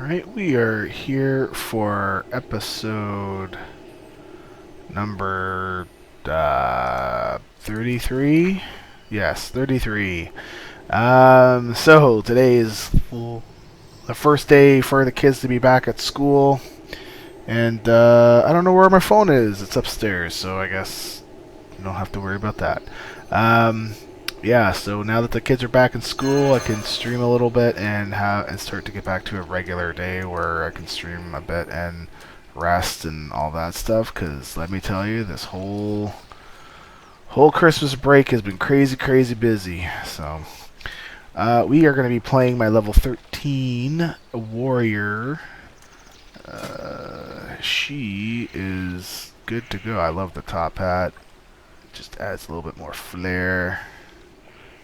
Alright, we are here for episode number 33? Yes, 33. So today is the first day for the kids to be back at school. And I don't know where my phone is. It's upstairs, so I guess you don't have to worry about that. Yeah, so now that the kids are back in school, I can stream a little bit and start to get back to a regular day where I can stream a bit and rest and all that stuff. Because let me tell you, this whole Christmas break has been crazy busy. So we are going to be playing my level 13 warrior. She is good to go. I love the top hat. Just adds a little bit more flair.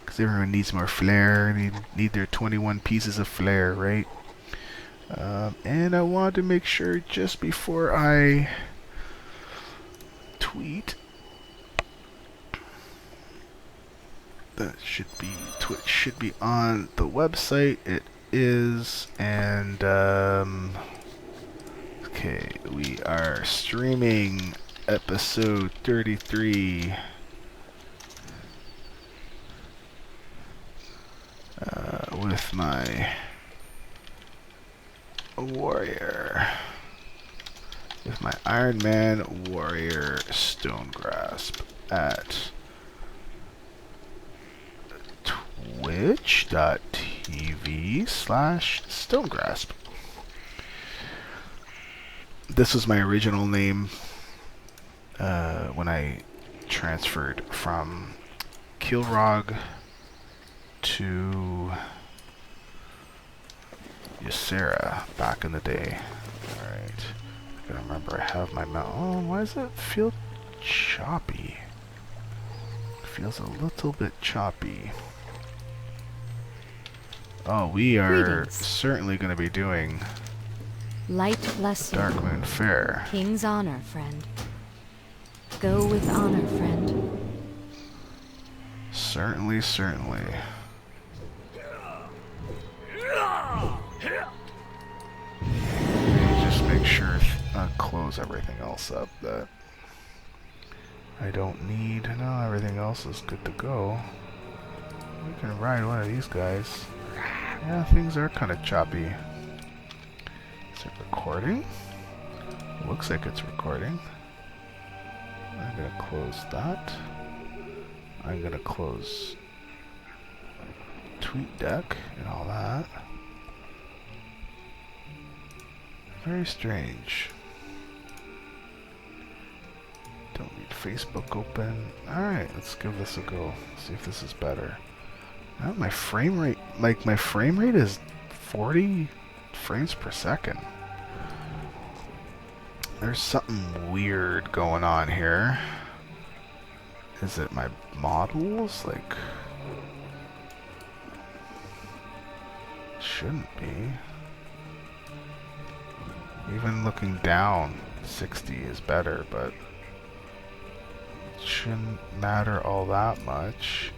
Because everyone needs more flair. They need their 21 pieces of flair, right? And I wanted to make sure just before I tweet, that Twitch should be on the website. It is, and okay, we are streaming episode 33. With my warrior, with my Iron Man warrior Stonegrasp at twitch.tv/Stonegrasp. This was my original name when I transferred from Morogh to Faire back in the day. Alright. I gotta remember I have my mouse. Oh, why does it feel choppy? It feels a little bit choppy. Oh, we are certainly going to be doing Light bless you. Darkmoon Faire. King's honor, friend. Go with honor, friend. Certainly. Just make sure close everything else up that I don't need. No, everything else is good to go. We can ride one of these guys. Yeah, things are kind of choppy. Is it recording? It looks like it's recording. I'm gonna close that. I'm gonna close TweetDeck and all that. Very strange. Don't need Facebook open. Alright, let's give this a go. See if this is better. Now my frame rate, my frame rate is 40 frames per second. There's something weird going on here. Is it my models? Like, shouldn't be. Even looking down, 60 is better, but it shouldn't matter all that much.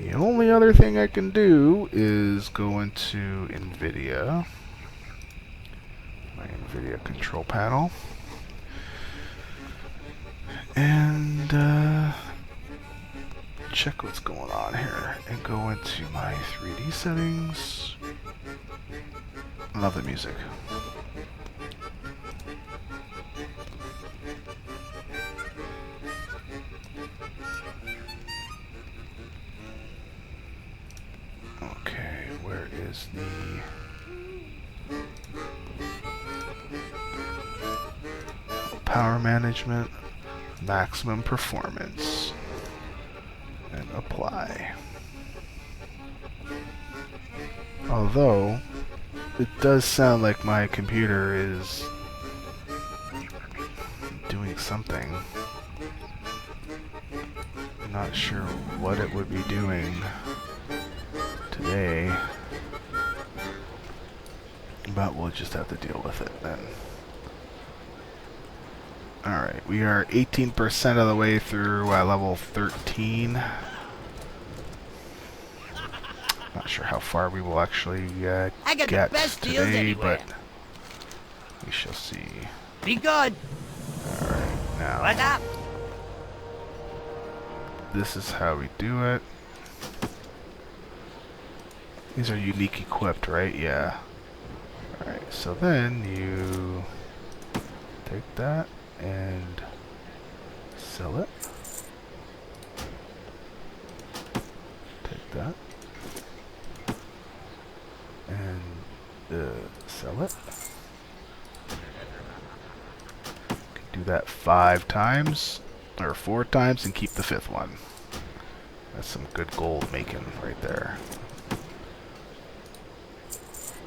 The only other thing I can do is go into NVIDIA, my NVIDIA control panel, and check what's going on here, and go into my 3D settings. I love the music. Okay, where is the power management, maximum performance, and apply. Although it does sound like my computer is doing something. I'm not sure what it would be doing today, but we'll just have to deal with it then. Alright, we are 18% of the way through level 13. Not sure how far we will actually I got get the best deals today, anywhere. but we shall see. Be good. Alright, now What's up? this is how we do it. These are unique equipped, right? Yeah. Alright, so then you take that and sell it. Take that and sell it. Can do that 5 times or 4 times and keep the 5th one. That's some good gold making right there.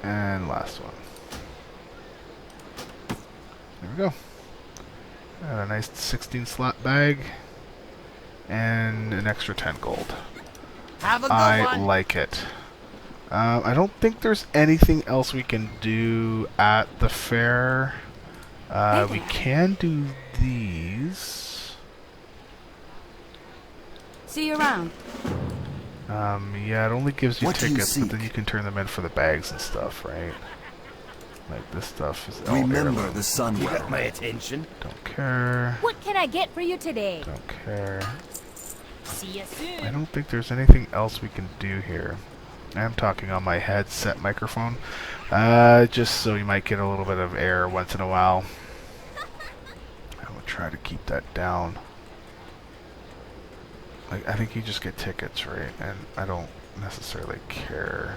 And last one. There we go. Got a nice 16 slot bag and an extra 10 gold. Have a good I one. like it. I don't think there's anything else we can do at the fair. We can do these. See you around. Yeah, it only gives you What do you tickets, but then seek? you can turn them in for the bags and stuff, right? Like this stuff is Remember heirloom. the sun You got well. my attention. Don't care. What can I get for you today? Don't care. See you soon. I don't think there's anything else we can do here. I'm talking on my headset microphone, just so you might get a little bit of air once in a while. I will try to keep that down. Like, I think you just get tickets, right? And I don't necessarily care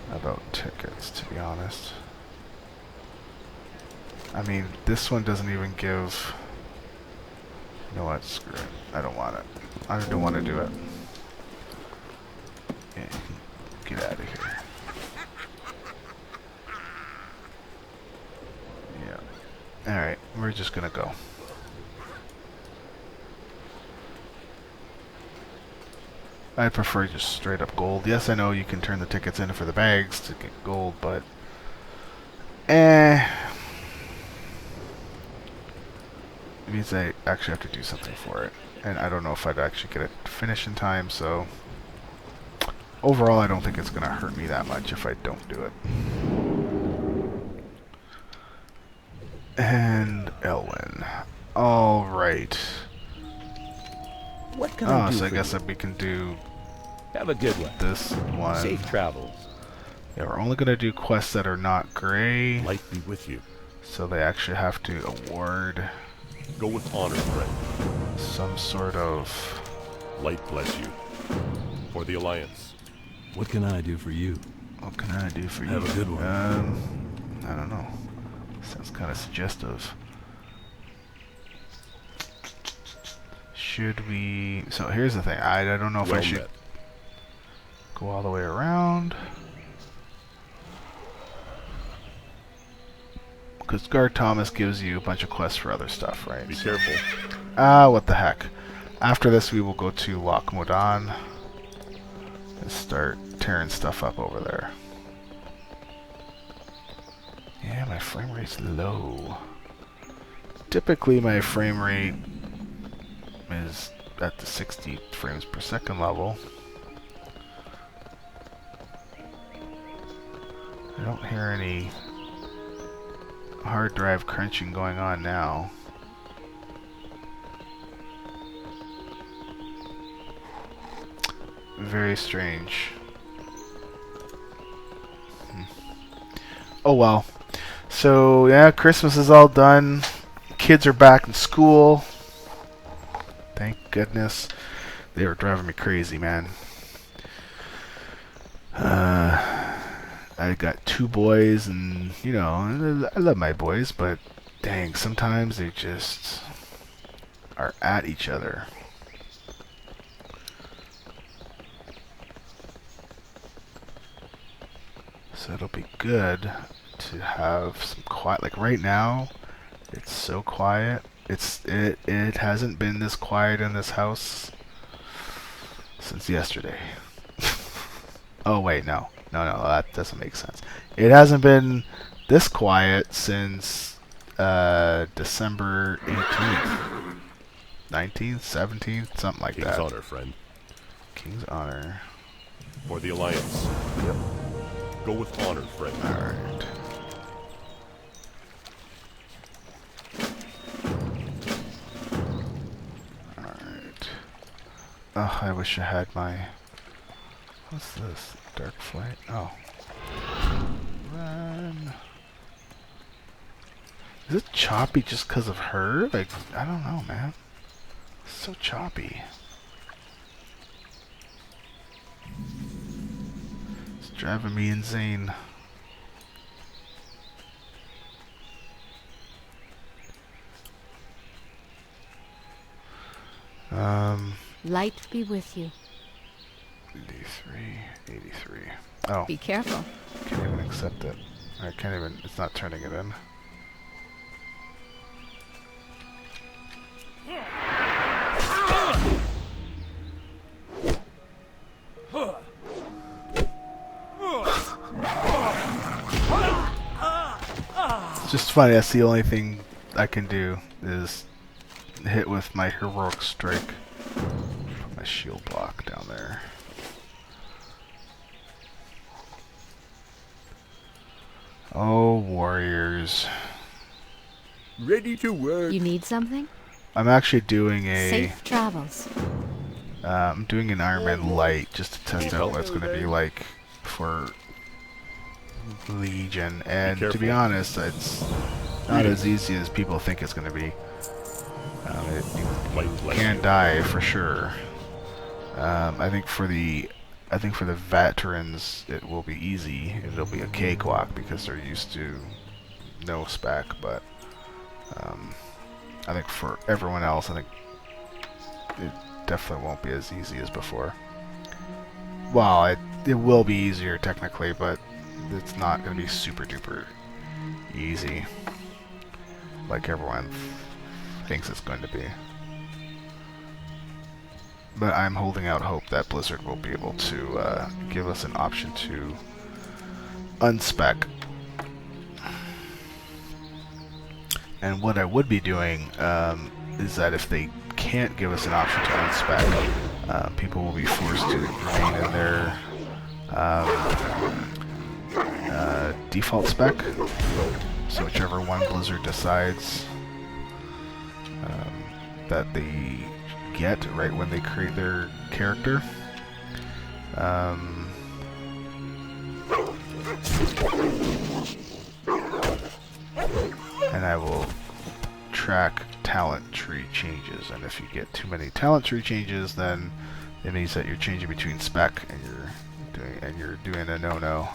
about tickets, to be honest. I mean, this one doesn't even give... You know what? Screw it. I don't want it. I don't want to do it. Yeah, get out of here. Yeah. Alright, we're just gonna go. I prefer just straight up gold. Yes, I know you can turn the tickets in for the bags to get gold, but... It means I actually have to do something for it. And I don't know if I'd actually get it finished in time, so... Overall, I don't think it's going to hurt me that much if I don't do it. And Elwynn. Alright. What can I do So I for guess you? that we can do Have a good one. this one. Safe travels. Yeah, we're only going to do quests that are not gray. Light be with you. So they actually have to award Go with honor, friend. some sort of... Light bless you. For the Alliance. What can I do for you? What can I do for you? Have a good one. I don't know. Sounds kind of suggestive. Should we... So here's the thing. I don't know if I Well should met. go all the way around. Because Guard Thomas gives you a bunch of quests for other stuff, right? Be careful. What the heck. After this, we will go to Loch Modan and start tearing stuff up over there. Yeah, my frame rate's low. Typically, my frame rate is at the 60 frames per second level. I don't hear any hard drive crunching going on now. Very strange. Oh well. So yeah, Christmas is all done. Kids are back in school. Thank goodness. They were driving me crazy, man. I got 2 boys, and you know, I love my boys, but dang, sometimes they just are at each other. So it'll be good to have some quiet. Like right now, it's so quiet. It hasn't been this quiet in this house since yesterday. Oh wait, no, that doesn't make sense. It hasn't been this quiet since December 18th, 19th, 17th, something like King's that. honor, friend. King's honor. For the Alliance. Yep. Go with honor, friend. Alright. Alright. Oh, I wish I had my... What's this? Dark flight? Oh. Run. Is it choppy just because of her? Like, I don't know, man. It's so choppy. It's driving me insane. Light be with you. 83, 83. Oh, Be careful. can't even accept it. I can't even, it's not turning it in. It's just funny, that's the only thing I can do is hit with my heroic strike. Put my shield block down there. Oh, warriors. Ready to work. You need something? I'm actually doing a Safe travels. I'm doing an Iron Man Light just to test out what it's going to be like for Legion, and to be careful. honest, it's not as easy as people think it's going to be. Light bless Can you. die for sure. I think for the veterans it will be easy. It'll be a cakewalk because they're used to no spec, but I think for everyone else, I think it definitely won't be as easy as before. Well, it will be easier technically, but it's not going to be super duper easy like everyone thinks it's going to be. But I'm holding out hope that Blizzard will be able to give us an option to unspec. And what I would be doing is that if they can't give us an option to unspec, people will be forced to remain in their default spec. So whichever one Blizzard decides that they get right when they create their character. And I will track talent tree changes, and if you get too many talent tree changes, then it means that you're changing between spec and you're doing a no-no.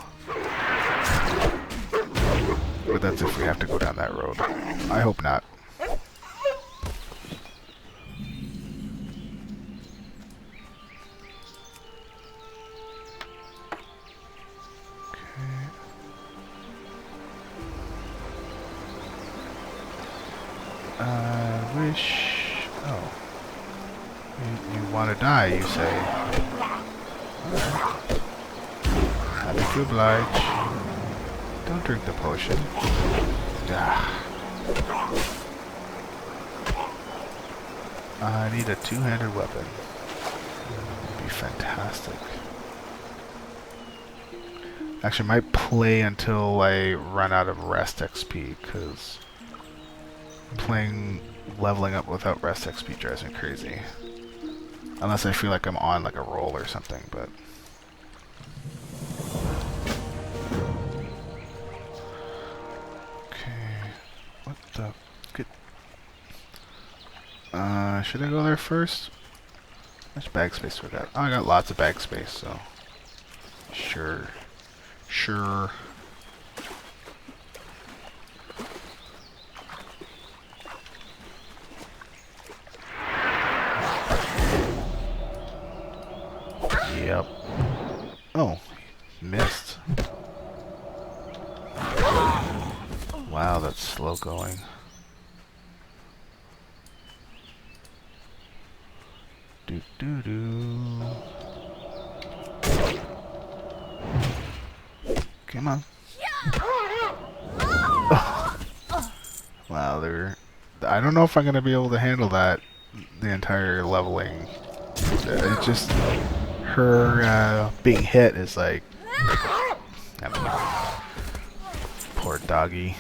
But that's if we have to go down that road. I hope not. Oh. You want to die, you say? Alright. Happy to oblige. Don't drink the potion. Ah. I need a two-handed weapon. That'd be fantastic. Actually, I might play until I run out of rest XP, because playing leveling up without rest XP drives me crazy. Unless I feel like I'm on like a roll or something, but... Okay... What the... Good... should I go there first? How much bag space do I got? Oh, I got lots of bag space, so... Sure. Sure. Yep. Oh, missed. Wow, that's slow going. Do do do. Come on. Wow, I don't know if I'm gonna be able to handle that. The entire leveling. It just her being hit is like, I don't know. Poor doggy.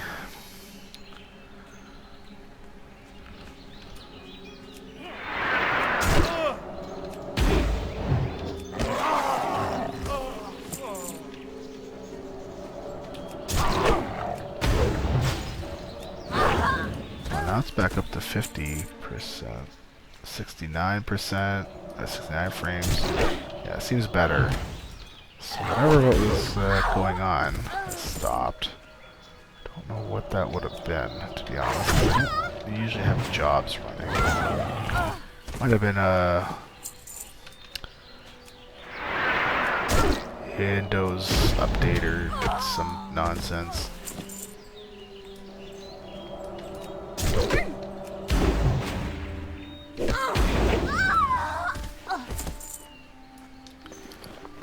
Now it's back up to 50%, 69%, 69 frames. Yeah, it seems better. So whatever what was going on has stopped. Don't know what that would have been, to be honest. They usually have jobs running. Might have been Windows update or some nonsense.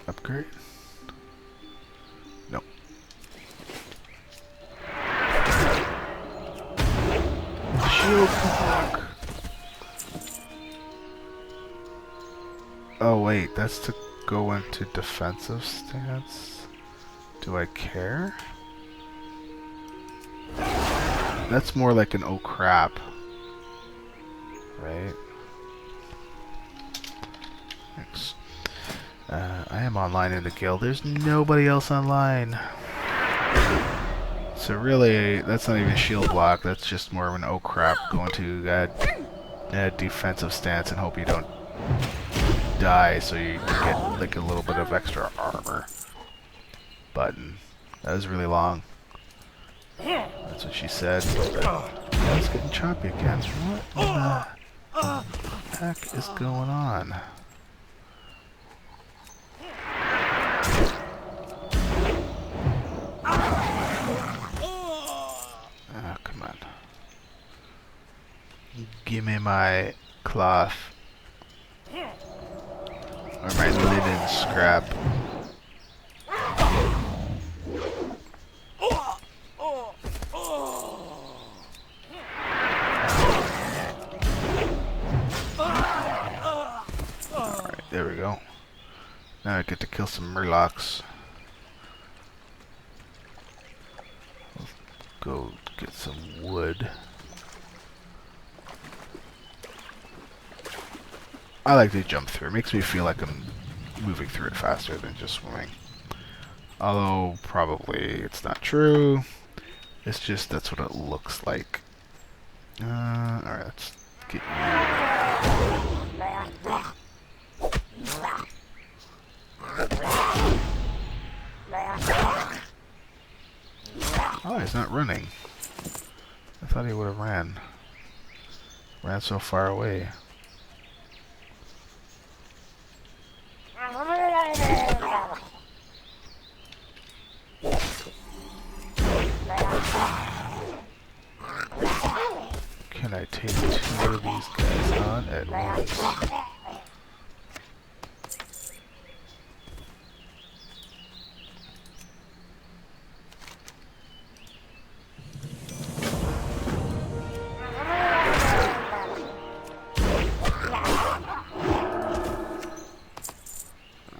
Upgrade? Nope. Shield block. Oh wait, that's to go into defensive stance. Do I care? That's more like an oh crap. Right? Thanks. I am online in the guild. There's nobody else online. So really, that's not even shield block. That's just more of an oh crap, going to defensive stance and hope you don't die, so you get like a little bit of extra armor. Button. That was really long. That's what she said. Yeah, it's getting choppy again. What the heck is going on? Oh, come on. Give me my cloth. Or my linen scrap. Alright, there we go. Now I get to kill some murlocs. Let's go get some wood. I like to jump through. It makes me feel like I'm moving through it faster than just swimming. Although, probably it's not true. It's just that's what it looks like. Alright, let's get you. Oh, he's not running. I thought he would have ran. Ran so far away. Can I take two of these guys on at once?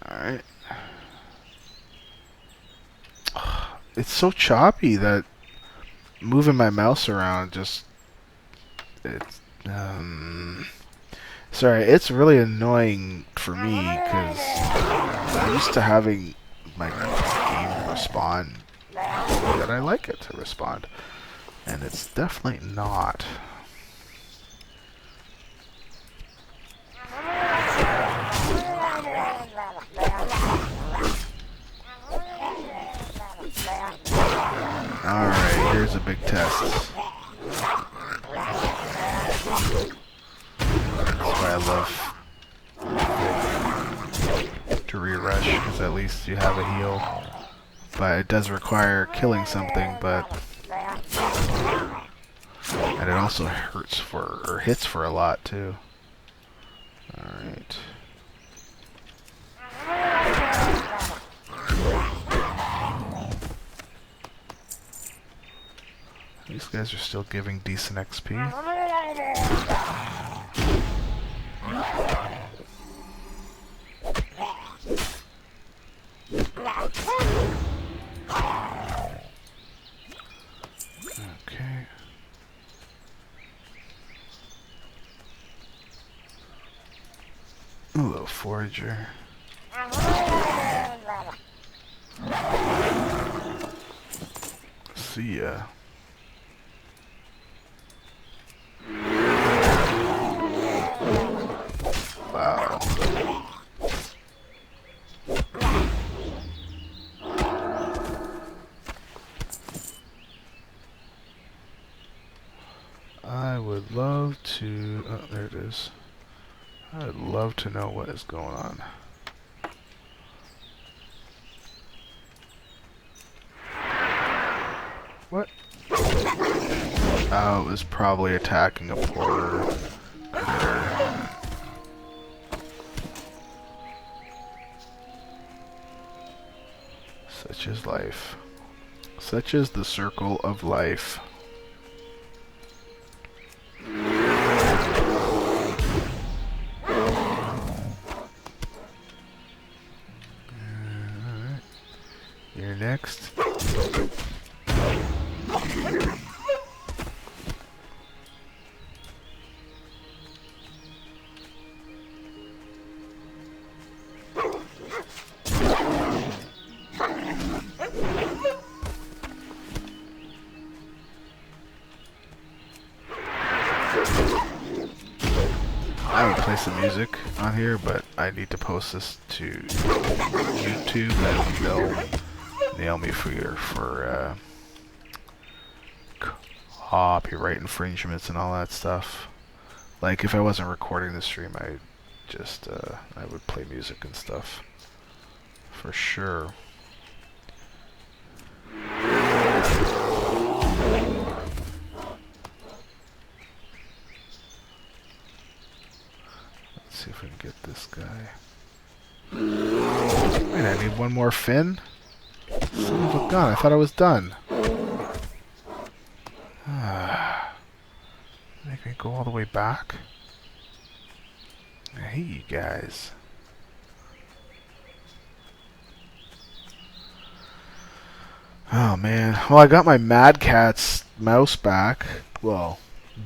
Alright. It's so choppy that moving my mouse around just... It's, sorry, it's really annoying for me because I'm used to having my game respond the way that I like it to respond, and it's definitely not. Alright, here's a big test. That's why I love to re-rush, because at least you have a heal. But it does require killing something, but... And it also hurts for, or hits for a lot, too. Alright. These guys are still giving decent XP. Okay. A little forager. See ya. Wow. I would love to... Oh, there it is. I'd love to know what is going on. What? Oh, it was probably attacking a poor critter. Such is life. Such is the circle of life. Alright. You're next. I would play some music on here, but I need to post this to YouTube, and they'll nail me for copyright infringements and all that stuff. Like, if I wasn't recording the stream, I just I would play music and stuff for sure. See if we can get this guy. Wait, I need one more fin? Son of a gun, I thought I was done. Make me go all the way back? I hate you guys. Oh man. Well, I got my Mad Catz mouse back. Well,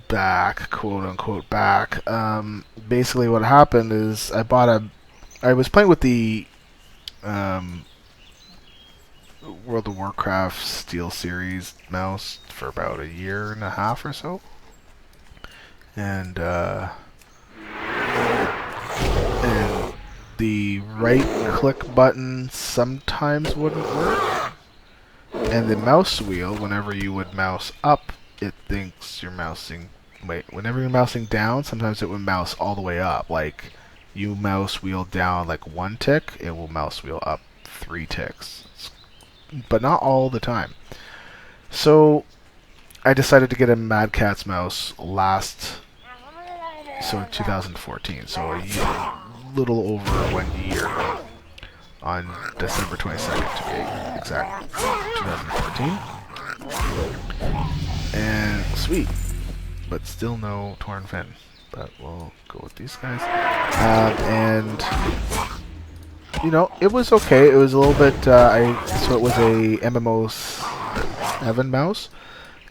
back, quote unquote back. Basically what happened is I was playing with the World of Warcraft Steel Series mouse for about a year and a half or so. And the right click button sometimes wouldn't work. And the mouse wheel, whenever you would mouse up, it thinks you're mousing... Wait, whenever you're mousing down, sometimes it would mouse all the way up. Like, you mouse wheel down like 1 tick, it will mouse wheel up 3 ticks. But not all the time. So, I decided to get a Mad Catz mouse in 2014. So a little over 1 year ago. On December 22nd, to be exact, 2014. And sweet, but still no torn fin. But we'll go with these guys. And you know, it was okay. It was a little bit. So it was a MMO 7 mouse,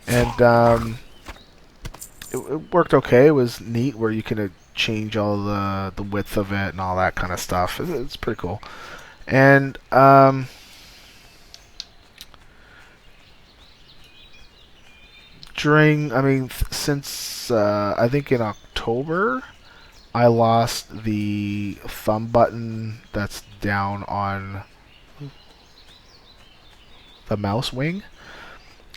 and it worked okay. It was neat where you can change all the width of it and all that kind of stuff. It's pretty cool. And since I think in October, I lost the thumb button that's down on the mouse wing,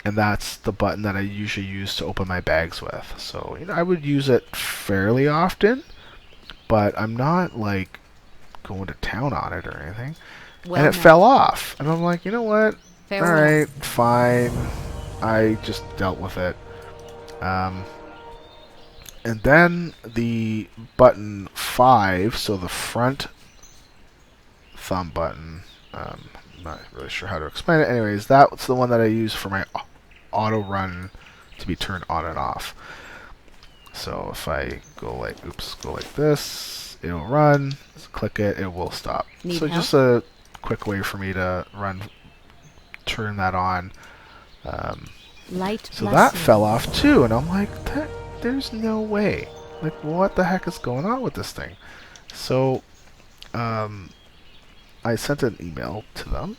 and that's the button that I usually use to open my bags with. So, you know, I would use it fairly often, but I'm not like going to town on it or anything. Well, and it no. fell off. And I'm like, you know what? Farewell. Alright, fine. I just dealt with it. And then the button 5, so the front thumb button, I'm not really sure how to explain it. Anyways, that's the one that I use for my auto run to be turned on and off. So if I go like this, it'll run. Click it, it will stop. Need so help? just a quick way for me to turn that on. Light So bless that you. fell off too, and I'm like, there's no way. Like, what the heck is going on with this thing? So, I sent an email to them,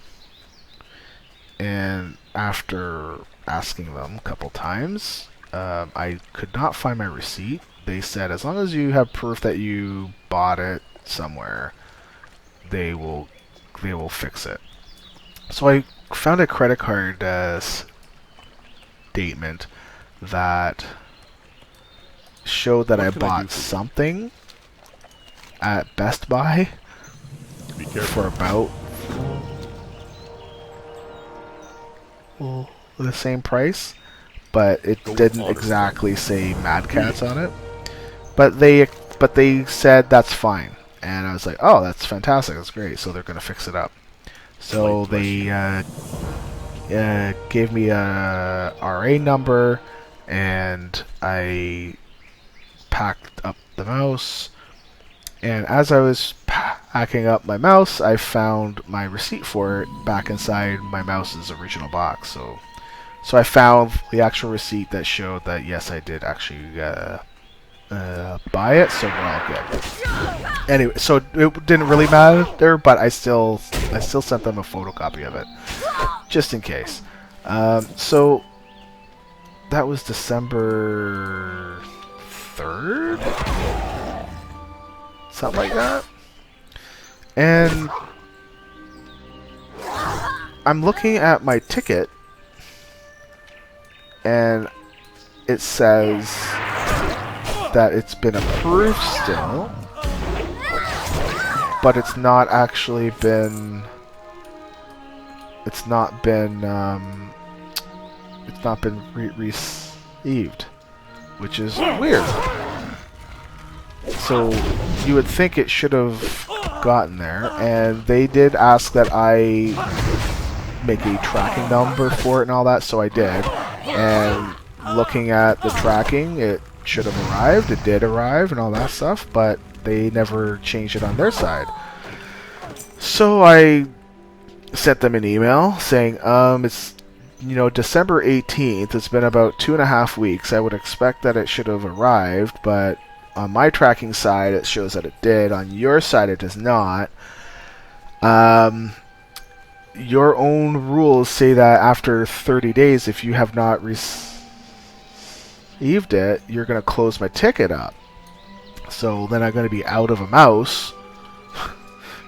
and after asking them a couple times, I could not find my receipt. They said as long as you have proof that you bought it somewhere, they will fix it. So I found a credit card statement that showed that What I can I do bought for you? something at Best Buy Be for careful. about the same price, but it Go with didn't honor, exactly say Mad Cats on it. But they said that's fine, and I was like, oh, that's fantastic, that's great. So they're gonna fix it up. So Light bless they gave me a RA number, and I packed up the mouse. And as I was packing up my mouse, I found my receipt for it back inside my mouse's original box. So I found the actual receipt that showed that yes, I did actually buy it. So we're all good. Anyway, so it didn't really matter, but I still sent them a photocopy of it just in case. So that was December 3rd. Something like that. And I'm looking at my ticket, and it says that it's been approved still, but it's not actually been. It's not been received, which is weird. So you would think it should have gotten there, and they did ask that I make a tracking number for it and all that, so I did. And looking at the tracking, it should have arrived. It did arrive and all that stuff, but they never changed it on their side. So I sent them an email saying, it's December 18th. It's been about 2.5 weeks. I would expect that it should have arrived, but on my tracking side, it shows that it did. On your side, it does not. Your own rules say that after 30 days, if you have not received it, you're going to close my ticket up. So then I'm going to be out of a mouse,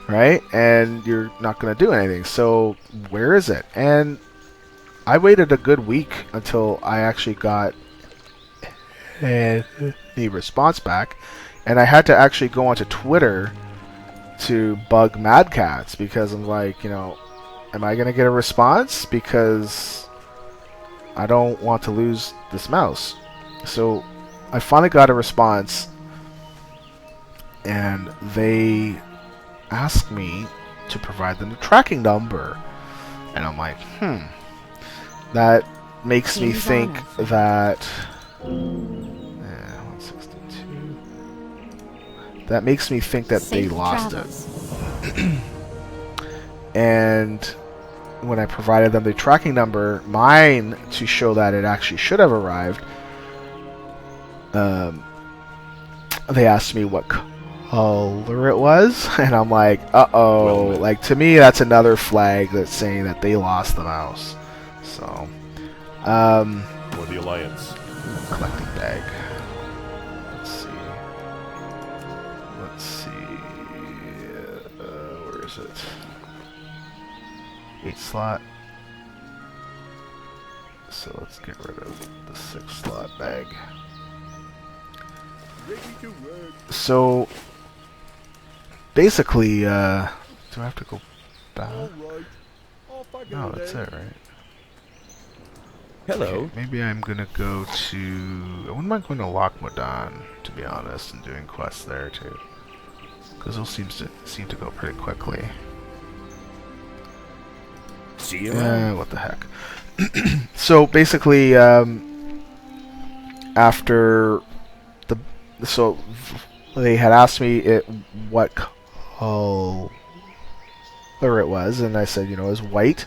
right? And you're not going to do anything. So where is it? And I waited a good week until I actually got the response back, and I had to actually go onto Twitter to bug Mad Cats because I'm like, am I gonna get a response? Because I don't want to lose this mouse. So I finally got a response, and they asked me to provide them the tracking number, and I'm like, that makes me King's think honor. that. 162. That makes me think that they Safe lost travels. it. And when I provided them the tracking number, mine, to show that it actually should have arrived, they asked me what color it was, and I'm like, uh-oh. Well met. Like, to me, that's another flag that's saying that they lost the mouse. So, For the Alliance. collecting bag. Let's see. Where is it? 8 slot. So let's get rid of the 6 slot bag. Ready to work. So basically, do I have to go back? All right. Off I go No, that's then. it, right? Hello. Okay, maybe I'm gonna go to. I wouldn't mind going to Loch Modan, to be honest, and doing quests there too, because those seem to go pretty quickly. See you around. What the heck? So basically, after they had asked me what color color it was, and I said, you know, it was white.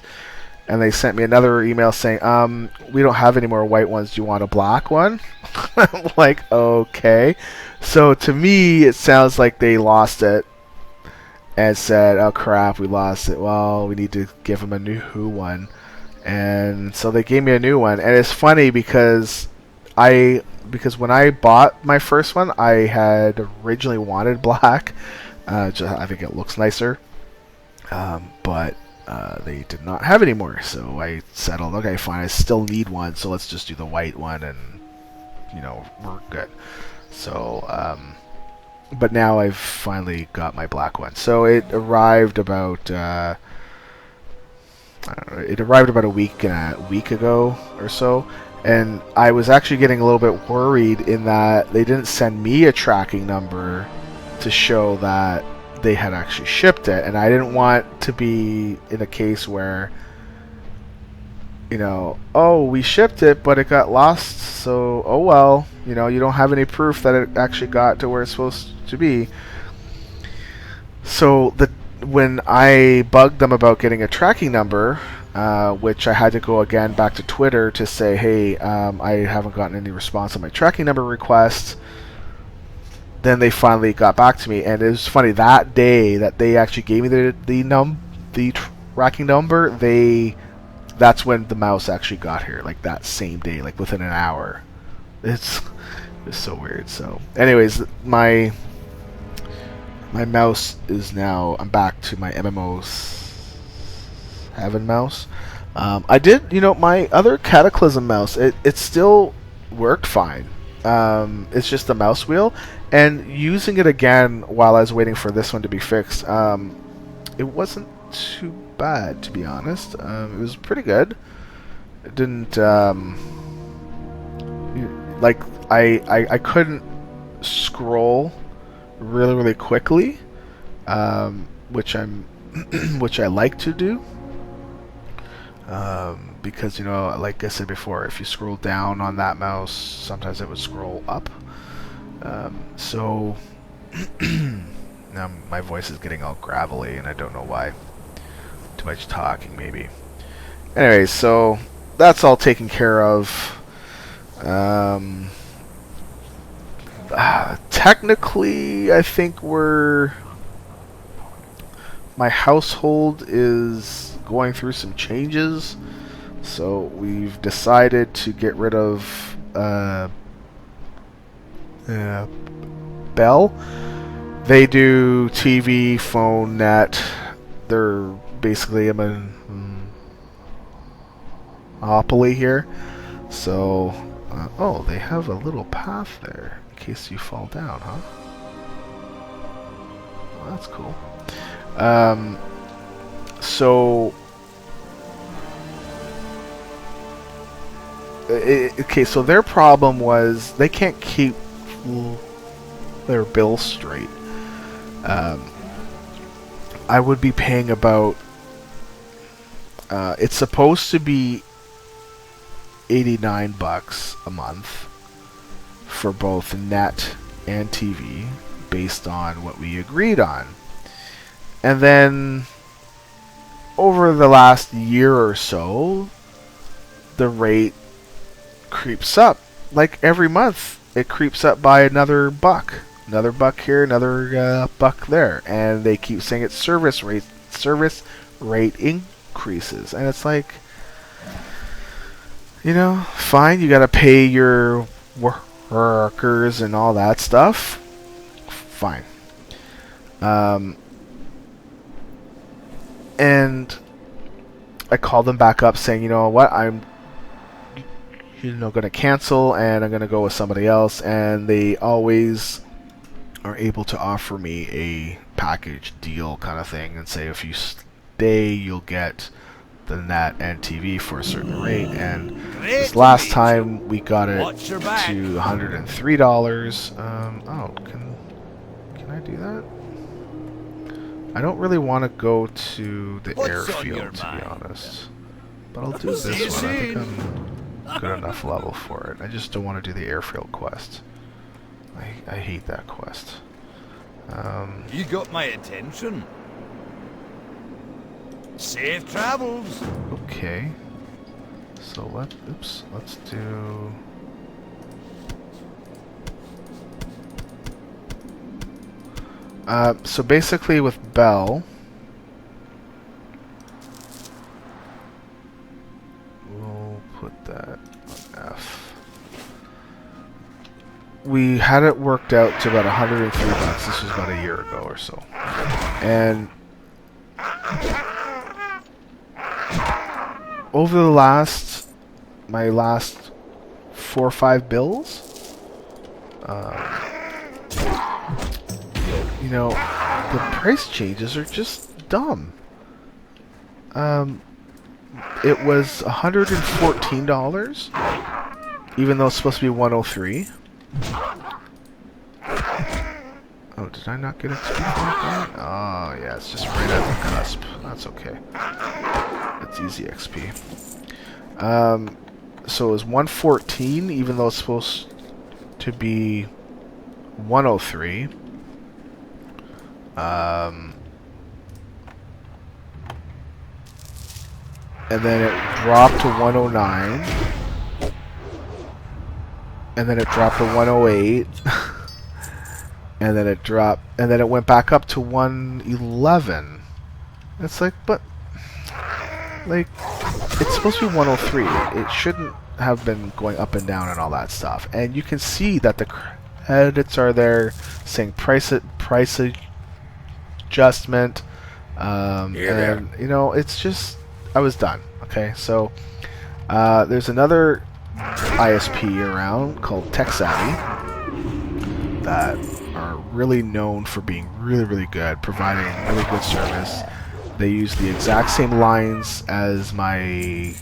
And they sent me another email saying, we don't have any more white ones. Do you want a black one? I'm like, okay. So to me, it sounds like they lost it and said, oh crap, we lost it. Well, we need to give them a new one. And so they gave me a new one. And it's funny because when I bought my first one, I had originally wanted black. I think it looks nicer. But they did not have any more, so I settled, okay, fine, I still need one, so let's just do the white one, and, you know, we're good. So, but now I've finally got my black one. So it arrived about, I don't know, it arrived about a week ago or so, and I was actually getting a little bit worried in that they didn't send me a tracking number to show that they had actually shipped it, and I didn't want to be in a case where, you know, oh, we shipped it but it got lost, so oh well, you know, you don't have any proof that it actually got to where it's supposed to be. So when I bugged them about getting a tracking number, which I had to go again back to Twitter to say, hey, I haven't gotten any response on my tracking number request. Then they finally got back to me, and it was funny, that day that they actually gave me the tracking number, that's when the mouse actually got here, like that same day, like within an hour. It's so weird. So anyways, my mouse is now, I'm back to my MMO Heaven mouse. I did, you know, my other Cataclysm mouse, it still worked fine. It's just the mouse wheel, and using it again while I was waiting for this one to be fixed, it wasn't too bad, to be honest. It was pretty good. It didn't, like, I couldn't scroll really quickly, which I like to do. Because, you know, like I said before, if you scroll down on that mouse, sometimes it would scroll up. So now my voice is getting all gravelly, and I don't know why. Too much talking, maybe. Anyways, so that's all taken care of. Technically, I think my household is going through some changes. So we've decided to get rid of Bell. They do TV, phone, net. They're basically a monopoly here. So, oh, they have a little path there in case you fall down, huh? Well, that's cool. So okay, so their problem was they can't keep their bills straight. I would be paying about, it's supposed to be $89 a month for both net and TV, based on what we agreed on. And then over the last year or so, the rate creeps up. Like every month, it creeps up by another buck. Another buck here, another buck there. And they keep saying it's service rate increases. And it's like, you know, fine, you gotta pay your workers and all that stuff. Fine. And I called them back up saying, you know what, I'm going to cancel and I'm going to go with somebody else. And they always are able to offer me a package deal kind of thing and say, if you stay, you'll get the net and TV for a certain rate. And this last time we got it to $103. Oh, can I do that? I don't really want to go to the airfield, to be honest. But I'll do this one. I think I'm good enough level for it. I just don't want to do the airfield quest. I hate that quest. You got my attention. Safe travels. Okay. So let's do. So basically with Bell, we'll put that on F. We had it worked out to about 103 bucks. This was about a year ago or so. And over the my last 4 or 5 bills, you know, the price changes are just dumb. It was $114, even though it's supposed to be 103. Oh, did I not get XP for that? Oh, yeah, it's just right at the cusp. That's okay. That's easy XP. So it was 114, even though it's supposed to be 103. And then it dropped to 109. And then it dropped to 108. And then it dropped, and then it went back up to 111. It's like, but like, it's supposed to be 103. It shouldn't have been going up and down and all that stuff. And you can see that the credits are there saying price adjustment. And you know, it's just, I was done. Okay, so there's another ISP around called TechSavvy that are really known for being really good, providing really good service. They use the exact same lines as my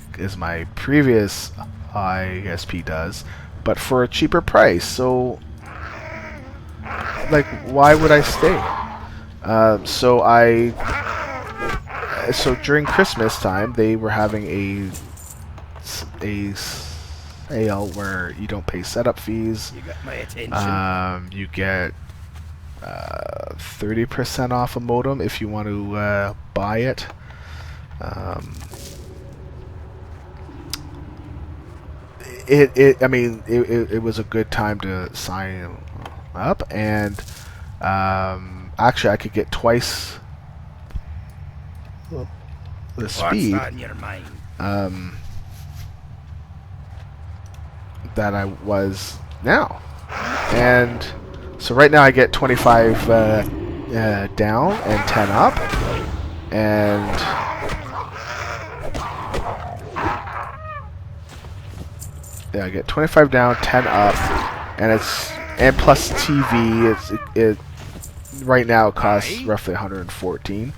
previous ISP does, but for a cheaper price. So, like, why would I stay? So during Christmas time, they were having a sale where you don't pay setup fees. You got my attention. You get 30% off a modem if you want to buy it. It was a good time to sign up, and actually I could get twice the speed. What's on your mind? That I was now. And so right now I get 25 down and 10 up. And yeah, I get 25 down, 10 up, and plus TV. It right now it costs roughly 114.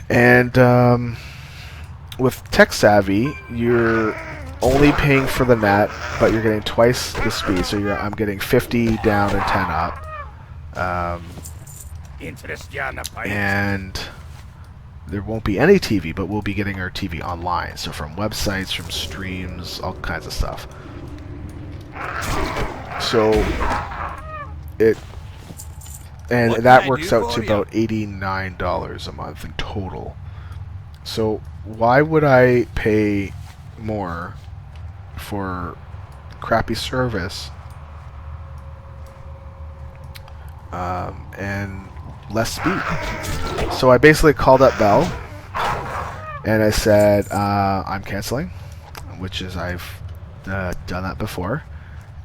And with TechSavvy, you're only paying for the net, but you're getting twice the speed. So I'm getting 50 down and 10 up. And there won't be any TV, but we'll be getting our TV online. So from websites, from streams, all kinds of stuff. So that works out to about $89 a month in total. So why would I pay more for crappy service and less speed? So I basically called up Bell and I said I'm canceling, which is I've done that before,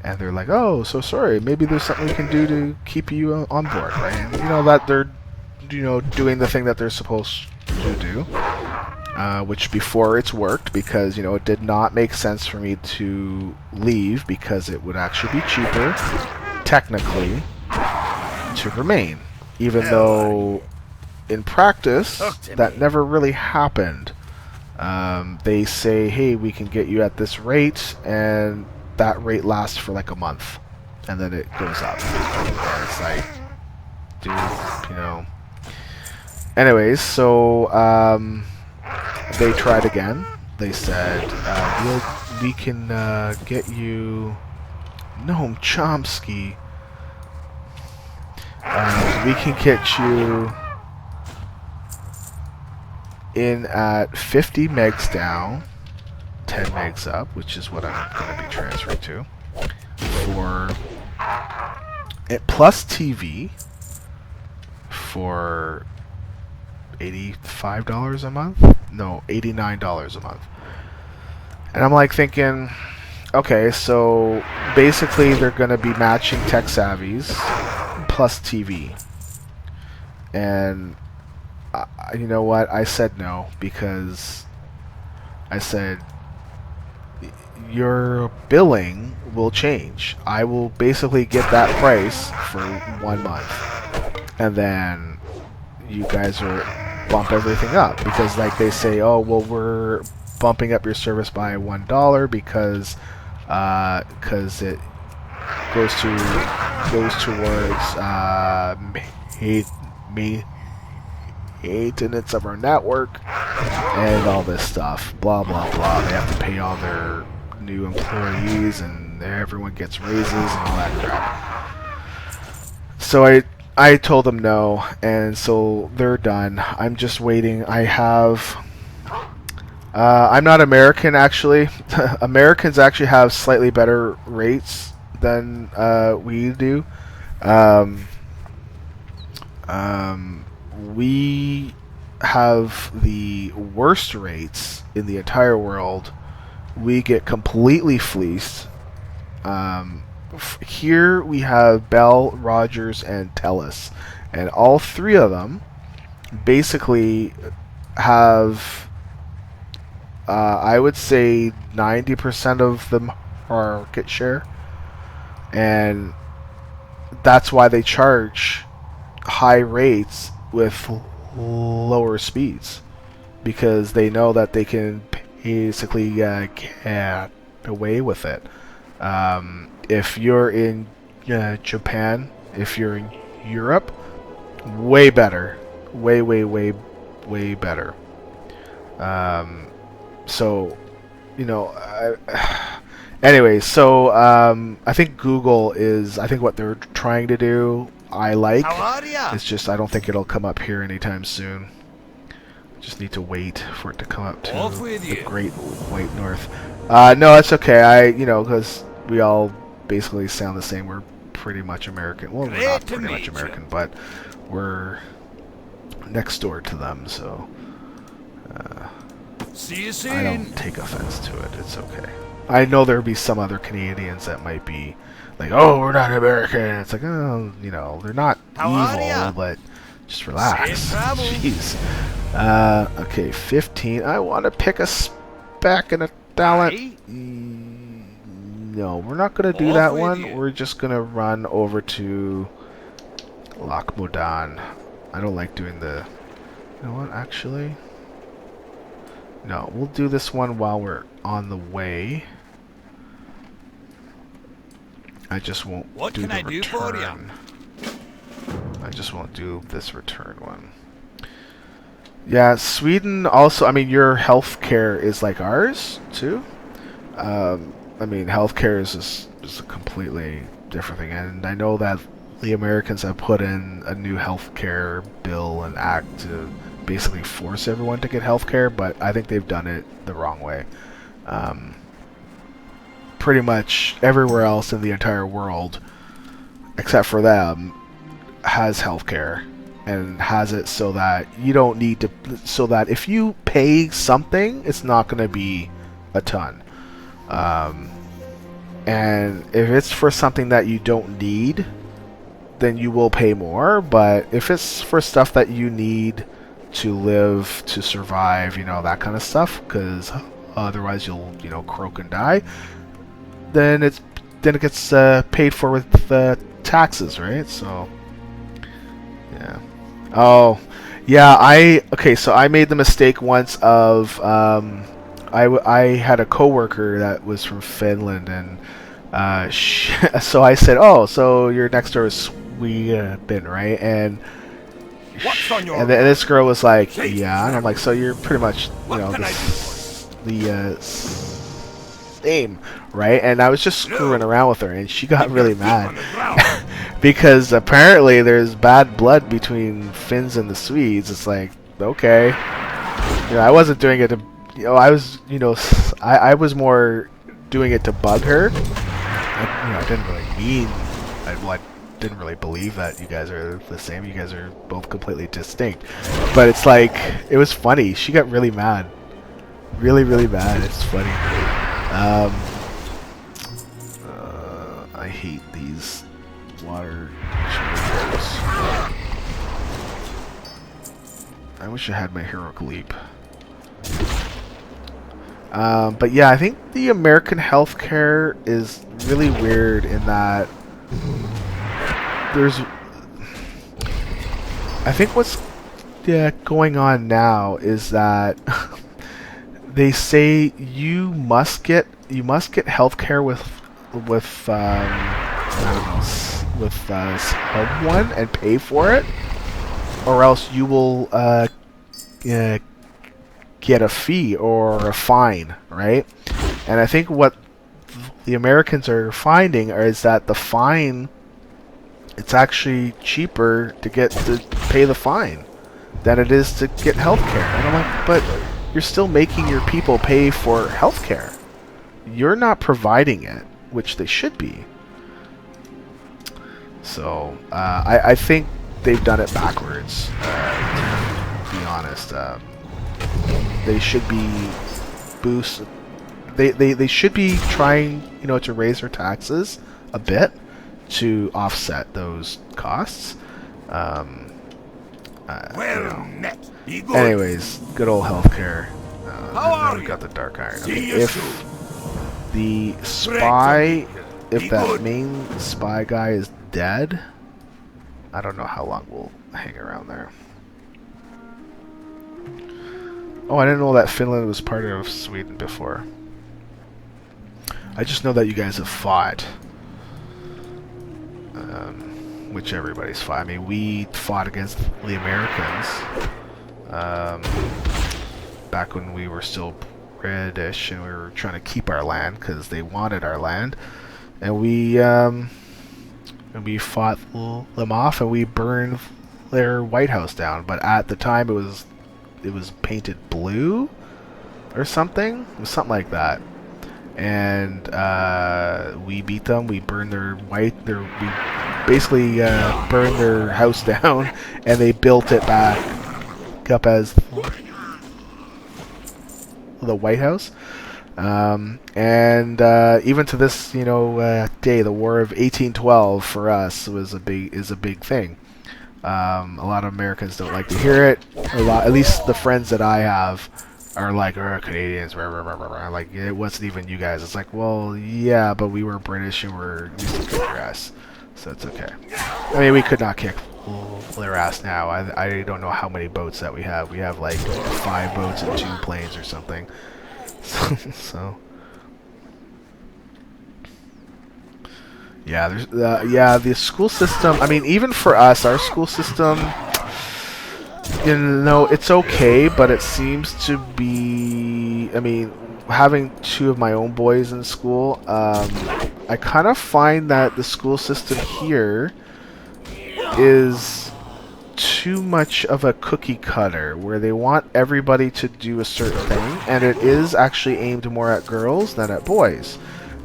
and they're like, oh, so sorry, maybe there's something we can do to keep you on board, right? And you know that they're doing the thing that they're supposed to do, which before it's worked, because it did not make sense for me to leave, because it would actually be cheaper technically to remain, even though in practice that never really happened. They say, hey, we can get you at this rate, and that rate lasts for like a month, and then it goes up. And it's like, dude, Anyways, so they tried again. They said, we can get you Noam Chomsky. We can get you in at 50 megs down, 10 megs up, which is what I'm going to be transferring to, for it plus TV for $85 a month? No, $89 a month. And I'm like thinking, okay, so basically they're going to be matching tech savvies plus TV. And you know what? I said no, because I said your billing will change. I will basically get that price for 1 month, and then you guys will bump everything up, because like they say, oh well, we're bumping up your service by $1 because it goes towards maintenance of our network and all this stuff, blah blah blah. They have to pay all their new employees, and everyone gets raises and all that crap. So I told them no, and so they're done. I'm just waiting. I have I'm not American, actually. Americans actually have slightly better rates than we do. We have the worst rates in the entire world. We get completely fleeced. Here we have Bell, Rogers, and Telus, and all three of them basically have, I would say, 90% of the market share, and that's why they charge high rates with lower speeds, because they know that they can basically get away with it. If you're in Japan, if you're in Europe, way better, way better. So, you know, anyway, so I think Google is, I think what they're trying to do, I like. How are ya? It's just I don't think it'll come up here anytime soon. Just need to wait for it to come up to Off with the you. Great White North. No, it's okay. You know, because we all basically sound the same. We're pretty much American. Well, we're Great not to pretty much meet ya. American, but we're next door to them, so See you I soon. don't take offense to it. It's okay. I know there'll be some other Canadians that might be like, "Oh, we're not American." It's like, oh, you know, they're not How are evil, ya? but just relax. Safe travels. Jeez. Okay, 15. I want to pick a spec and a talent. Aye. No, we're not going to do Off that with one. you. We're just going to run over to Loch Modan. I don't like doing the... You know what, actually? No, we'll do this one while we're on the way. I just won't What do can the I do for ya? return. I just won't do this return one. Yeah, Sweden also, I mean, your healthcare is like ours, too. I mean, healthcare is a completely different thing. And I know that the Americans have put in a new healthcare bill and act to basically force everyone to get healthcare, but I think they've done it the wrong way. Pretty much everywhere else in the entire world, except for them, has healthcare, and has it so that you don't need to, so that if you pay something, it's not going to be a ton. And if it's for something that you don't need, then you will pay more. But if it's for stuff that you need to live, to survive, you know, that kind of stuff, because otherwise you'll, you know, croak and die, then it gets paid for with taxes, right? So yeah. Oh yeah, okay, so I made the mistake once of I had a coworker that was from Finland, and so I said, "Oh, so your next door is Sweden, right?" And What's on your and this girl was like, Jeez. "Yeah," and I'm like, "So you're pretty much, you What know, can I do the same, right?" And I was just screwing around with her, and she got really mad on the ground. because apparently there's bad blood between Finns and the Swedes. It's like, okay. I wasn't doing it to, I was, I was more doing it to bug her. I didn't really mean, I didn't really believe that you guys are the same. You guys are both completely distinct. But it's like, it was funny. She got really mad. Really, really mad. It's funny. I hate these water chambers. I wish I had my heroic leap. But yeah, I think the American healthcare is really weird in that I think what's going on now is that they say you must get healthcare with someone and pay for it, or else you will get a fee or a fine, right? And I think what the Americans are finding is that the fine, it's actually cheaper to pay the fine than it is to get healthcare. And I'm like, but you're still making your people pay for healthcare. You're not providing it, which they should be. So I think they've done it backwards. To be honest, they should be They should be trying, to raise their taxes a bit to offset those costs. Anyways, good old healthcare. Now we got the dark iron. Okay, if that main spy guy is dead, I don't know how long we'll hang around there. Oh, I didn't know that Finland was part of Sweden before. I just know that you guys have fought. Which everybody's fought. I mean, we fought against the Americans. Back when we were still British and we were trying to keep our land because they wanted our land. And we fought them off and we burned their White House down. But at the time it was painted blue or something. It was something like that. And we beat them. We burned we basically burned their house down, and they built it back up as the White House. And even to this, day, the War of 1812 for us is a big thing. A lot of Americans don't like to hear it. At least the friends that I have are like, oh, Canadians, rah, rah, rah, rah, rah. Like, it wasn't even you guys. It's like, well, yeah, but we were British and we used to kick your ass, so it's okay. I mean, we could not kick their ass now. I don't know how many boats that we have. We have like 5 boats and 2 planes or something. So yeah, there's the school system. I mean, even for us, our school system, it's okay, but it seems to be, I mean, having 2 of my own boys in school, I kind of find that the school system here is too much of a cookie cutter, where they want everybody to do a certain thing, and it is actually aimed more at girls than at boys.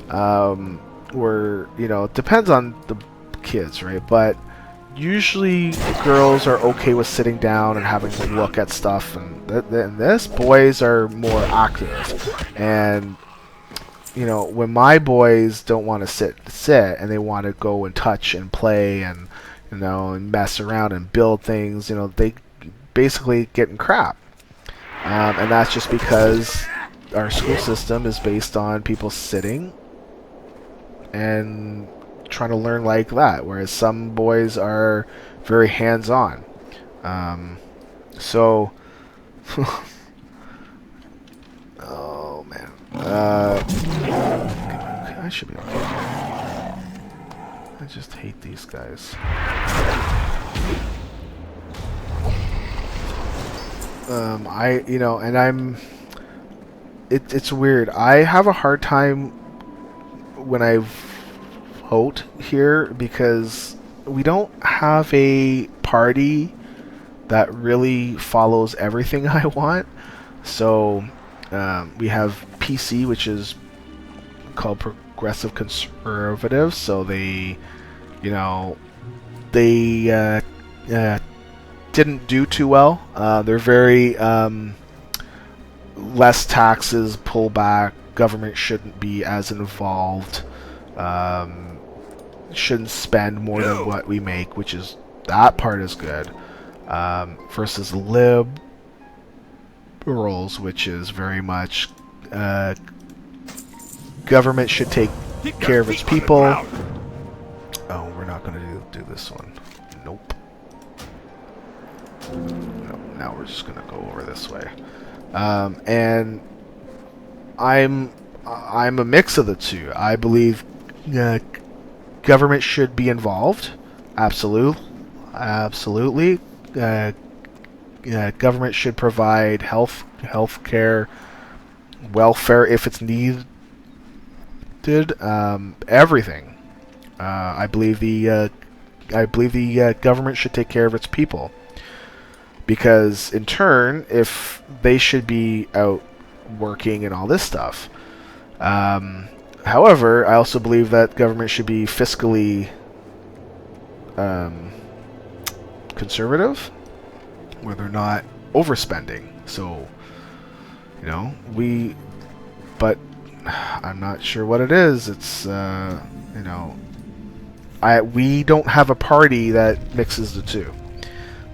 Where, it depends on the kids, right? But usually girls are okay with sitting down and having to look at stuff, and this boys are more active. And when my boys don't want to sit and they want to go and touch and play and and mess around and build things, they basically get in crap. And that's just because our school system is based on people sitting and trying to learn like that, whereas some boys are very hands-on. So oh man, I should be okay. I just hate these guys. It's weird. I have a hard time when I vote here because we don't have a party that really follows everything I want. So we have PC, which is called progressive conservatives. So they, they didn't do too well. They're very less taxes, pullback. Government shouldn't be as involved. Shouldn't spend more than what we make, which is that part is good. Versus liberals, which is very much government should take care of its people. Oh, we're not going to do this one. Nope. No, now we're just going to go over this way. And I'm a mix of the two. I believe government should be involved. Absolutely. Government should provide health care, welfare if it's needed. Everything. I believe the government should take care of its people, because in turn, if they should be out working and all this stuff. However, I also believe that government should be fiscally conservative, where they're not overspending. So, but I'm not sure what it is. It's, we don't have a party that mixes the two.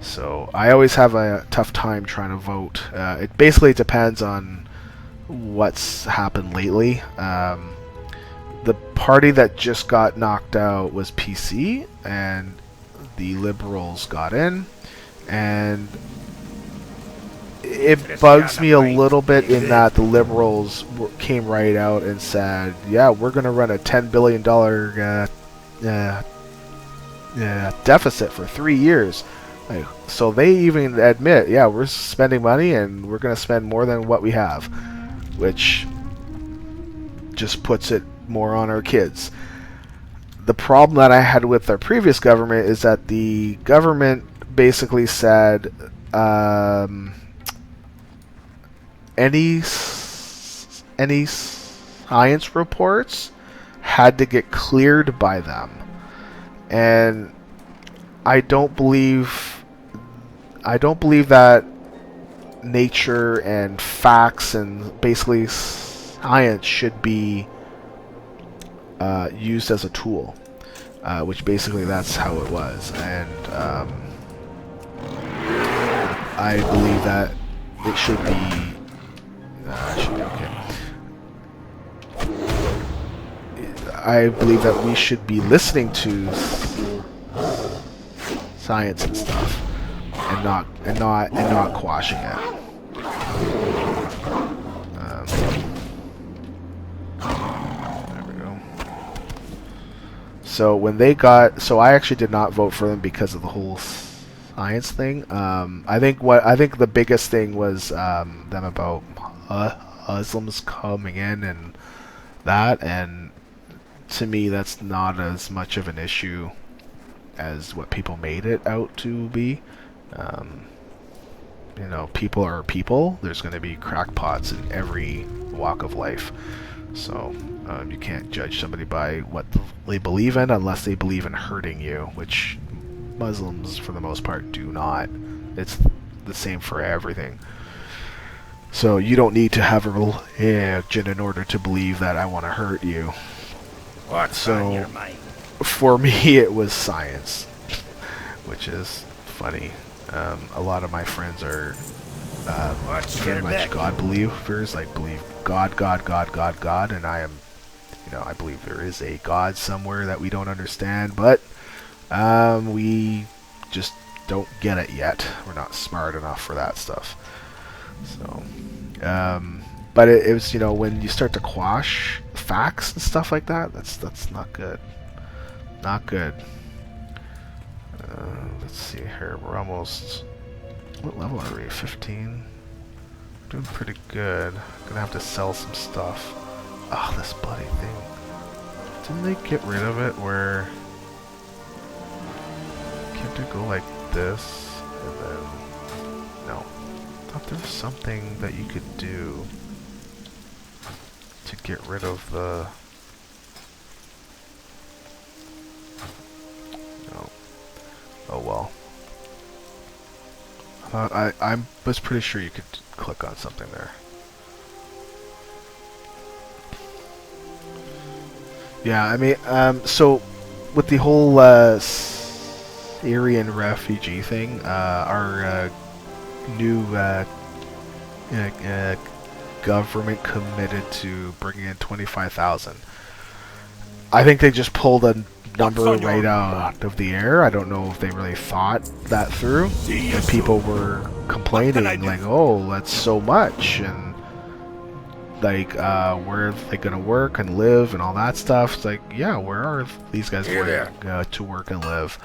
So I always have a tough time trying to vote. It basically depends on what's happened lately. The party that just got knocked out was PC, and the Liberals got in, and it bugs me a little bit in that the Liberals came right out and said, yeah, we're going to run a $10 billion deficit for 3 years. So they even admit, yeah, we're spending money and we're going to spend more than what we have, which just puts it more on our kids. The problem that I had with our previous government is that the government basically said any science reports had to get cleared by them, and I don't believe that nature and facts and basically science should be used as a tool, which basically that's how it was. And I believe that it should be okay. I believe that we should be listening to science and stuff, and not quashing it. There we go. So when they got, so I actually did not vote for them because of the whole science thing. I think the biggest thing was them about Muslims coming in and that, and to me that's not as much of an issue as what people made it out to be. People are people. There's going to be crackpots in every walk of life. So you can't judge somebody by what they believe in unless they believe in hurting you, which Muslims, for the most part, do not. It's the same for everything. So you don't need to have a religion in order to believe that I want to hurt you. What's on your mind? For me, it was science, which is funny. A lot of my friends are very much God believers, like believe God, and I am, I believe there is a God somewhere that we don't understand, but we just don't get it yet. We're not smart enough for that stuff. So, but it was, when you start to quash facts and stuff like that, that's not good. Not good. Let's see here. We're almost... What level are we? 15? Doing pretty good. Gonna have to sell some stuff. Oh, this bloody thing. Didn't they get rid of it where... Can't it go like this? And then... No. thought there was something that you could do to get rid of the... No. Oh well. I was pretty sure you could click on something there. Yeah, I mean, so with the whole Syrian refugee thing, our new government committed to bringing in 25,000. I think they just pulled a number right out of the air. I don't know if they really thought that through. And people were complaining like, "Oh, that's so much," and like, where are they gonna work and live and all that stuff. It's like, yeah, where are these guys going to work and live?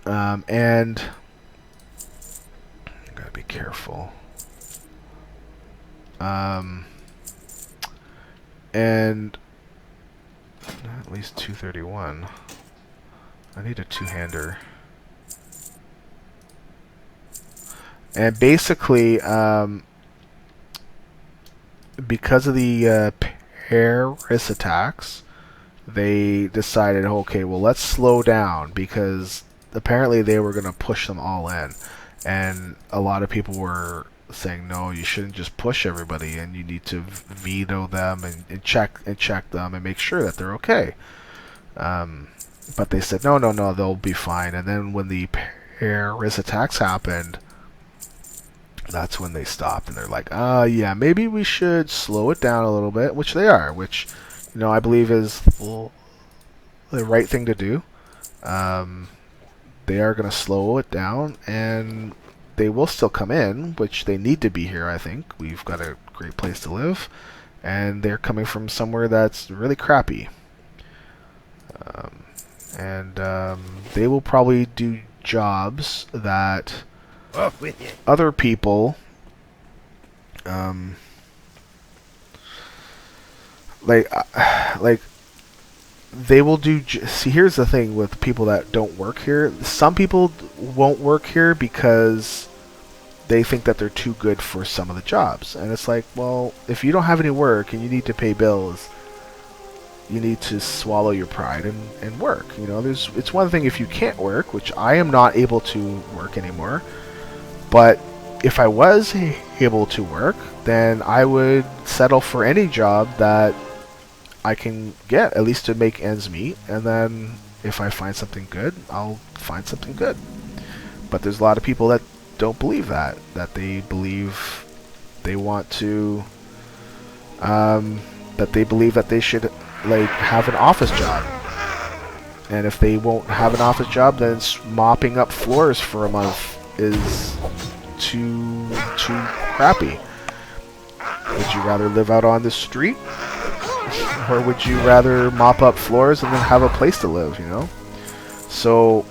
And I gotta be careful. And at least 231. I need a two-hander. And basically, because of the Paris attacks, they decided, okay, well, let's slow down, because apparently they were going to push them all in. And a lot of people were saying, no, you shouldn't just push everybody, and you need to veto them and check them and make sure that they're okay. But they said, no, they'll be fine. And then when the Paris attacks happened, that's when they stopped, and they're like, yeah, maybe we should slow it down a little bit, which they are, which, you know, I believe is the right thing to do. They are going to slow it down, and they will still come in, which they need to be here, I think. We've got a great place to live, and they're coming from somewhere that's really crappy. They will probably do jobs that other people like they will do. See, here's the thing with people that don't work here. Some people won't work here because they think that they're too good for some of the jobs, and it's like, well, if you don't have any work and you need to pay bills, you need to swallow your pride and work. You know, it's one thing if you can't work, which I am not able to work anymore. But if I was able to work, then I would settle for any job that I can get, at least to make ends meet. And then if I find something good, I'll find something good. But there's a lot of people that don't believe that they believe they want to, that they believe that they should like have an office job. And if they won't have an office job, then mopping up floors for a month is too crappy. Would you rather live out on the street, or would you rather mop up floors and then have a place to live? You know. So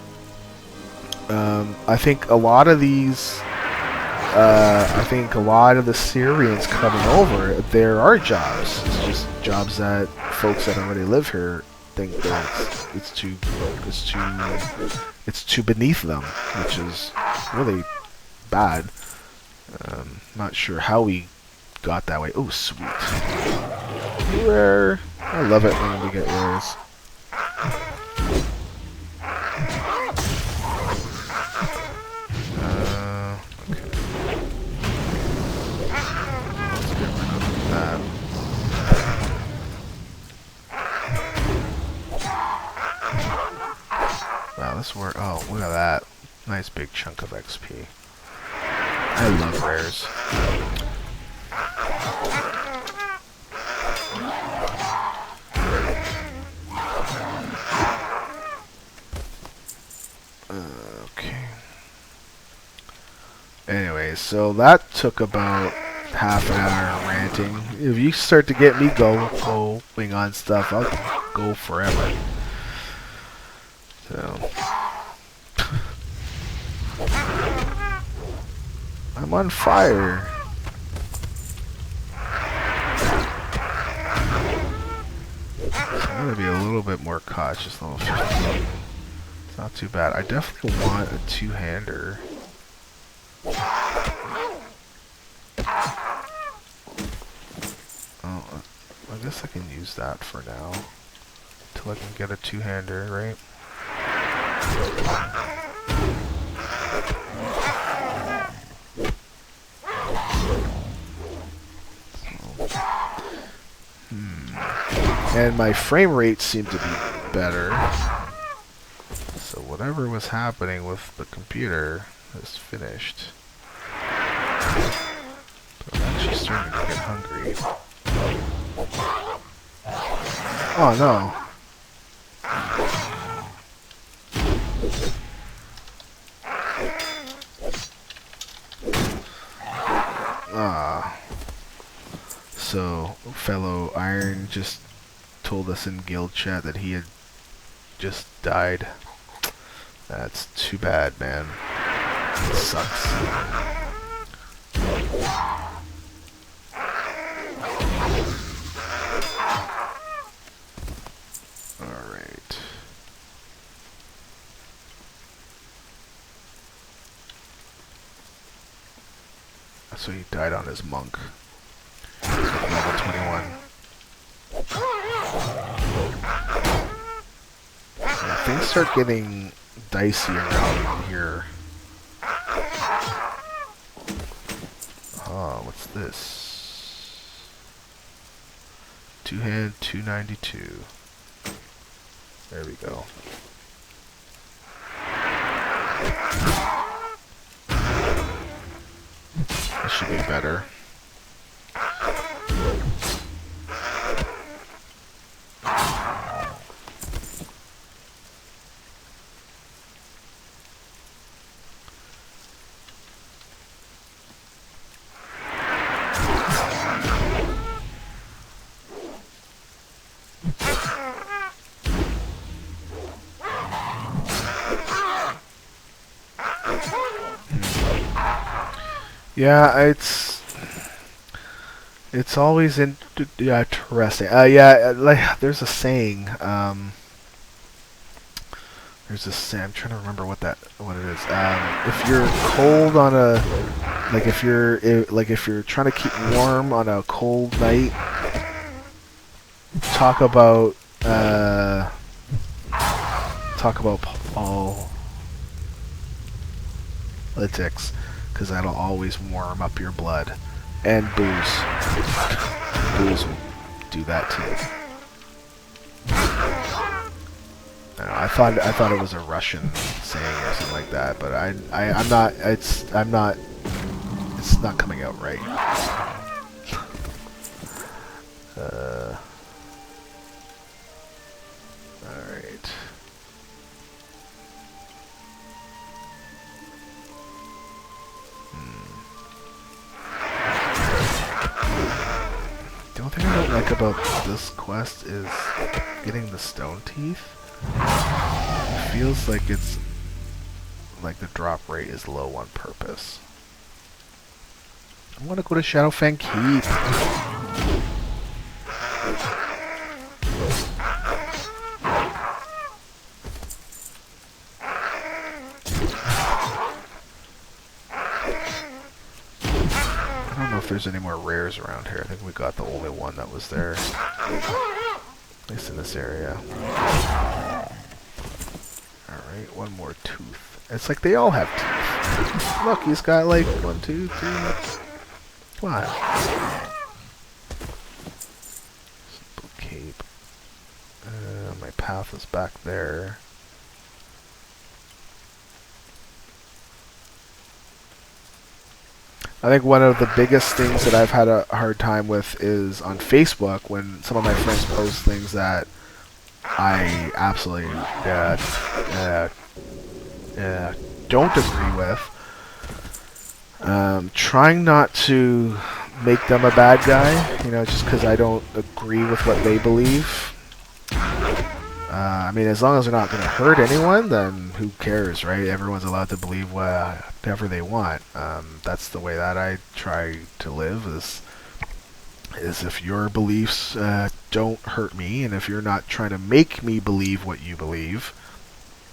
I think a lot of these, I think a lot of the Syrians coming over, there are jobs. It's just jobs that folks that already live here think that it's too beneath them, which is really bad. Not sure how we got that way. Oh, sweet. Rare. I love it when we get rares. Okay. Let's get rid of that. Wow, this work. Oh, look at that. Nice big chunk of XP. I love rares. Okay. Anyway, so that took about half an hour ranting. If you start to get me going on stuff, I'll go forever. So I'm on fire. I'm gonna be a little bit more cautious. Level 15. It's not too bad. I definitely want a two-hander. I guess I can use that for now. Till I can get a two-hander, right? And my frame rate seemed to be better. So whatever was happening with the computer is finished. But I'm actually starting to get hungry. Oh no. So fellow Iron just told us in guild chat that he had just died. That's too bad, man. It sucks. Alright. So he died on his monk. Level 21. Yeah, things start getting dicey around here. Oh, what's this? Two-hand, 292. There we go. This should be better. Yeah, it's always interesting. Yeah, like there's a saying. There's a saying. I'm trying to remember what it is. If you're cold on a, like if you're trying to keep warm on a cold night, talk about politics. Because that'll always warm up your blood. And booze. Booze will do that too. I don't know, I thought it was a Russian saying or something like that, but I'm not. It's not coming out right. All right. The only thing I don't like about this quest is getting the stone teeth. It feels like it's like the drop rate is low on purpose. I want to go to Shadowfang Keep. I don't know if there's any more rares around here. I think we got the only one that was there. At least in this area. Alright, one more tooth. It's like they all have teeth. Look, he's got like 1, 2, 3. Come on. Simple cape. My path is back there. I think one of the biggest things that I've had a hard time with is on Facebook when some of my friends post things that I absolutely don't agree with. Trying not to make them a bad guy, you know, just because I don't agree with what they believe. I mean, as long as they're not going to hurt anyone, then who cares, right? Everyone's allowed to believe whatever they want. That's the way that I try to live, is if your beliefs don't hurt me, and if you're not trying to make me believe what you believe,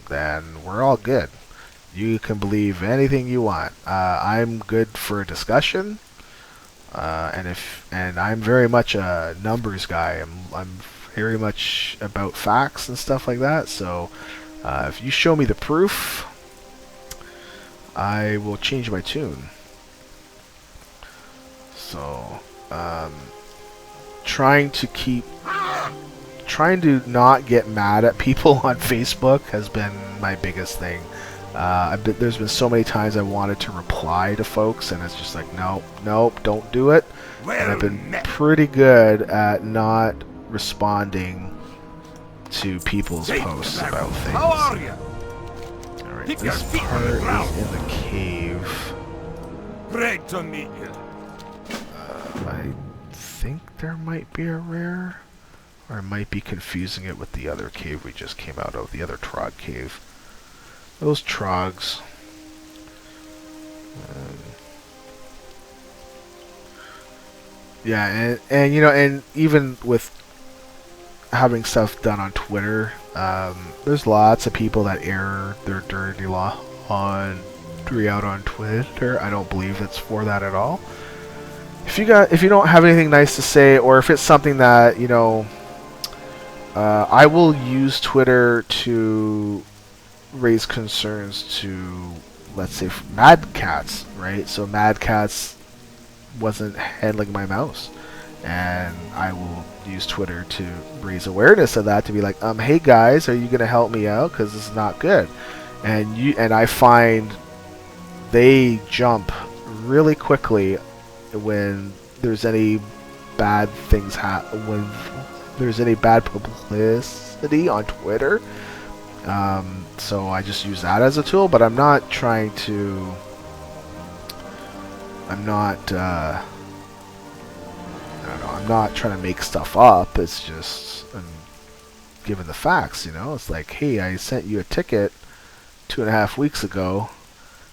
then we're all good. You can believe anything you want. I'm good for a discussion. and I'm very much a numbers guy. I'm very much about facts and stuff like that. So if you show me the proof, I will change my tune. So trying to not get mad at people on Facebook has been my biggest thing. There's been so many times I wanted to reply to folks, and it's just like, nope, don't do it. And I've been pretty good at not responding to people's posts about things. How are you? Alright, this part is in the cave. Great to meet you. I think there might be a rare, or I might be confusing it with the other cave we just came out of, the other Trog cave. Those Trogs. Yeah, and you know, and even with having stuff done on Twitter, there's lots of people that air their dirty laundry out on Twitter. I don't believe it's for that at all. If you don't have anything nice to say, or if it's something that, you know, I will use Twitter to raise concerns to, let's say, Mad Cats, right? So Mad Cats wasn't handling my mouse, and I will use Twitter to raise awareness of that, to be like, hey guys, are you gonna help me out, because this is not good. And I find they jump really quickly when there's any bad things when there's any bad publicity on Twitter. So I just use that as a tool, but I'm not trying to. I'm not. I don't know. I'm not trying to make stuff up. It's just I'm giving the facts. You know, it's like, hey, I sent you a ticket 2.5 weeks ago.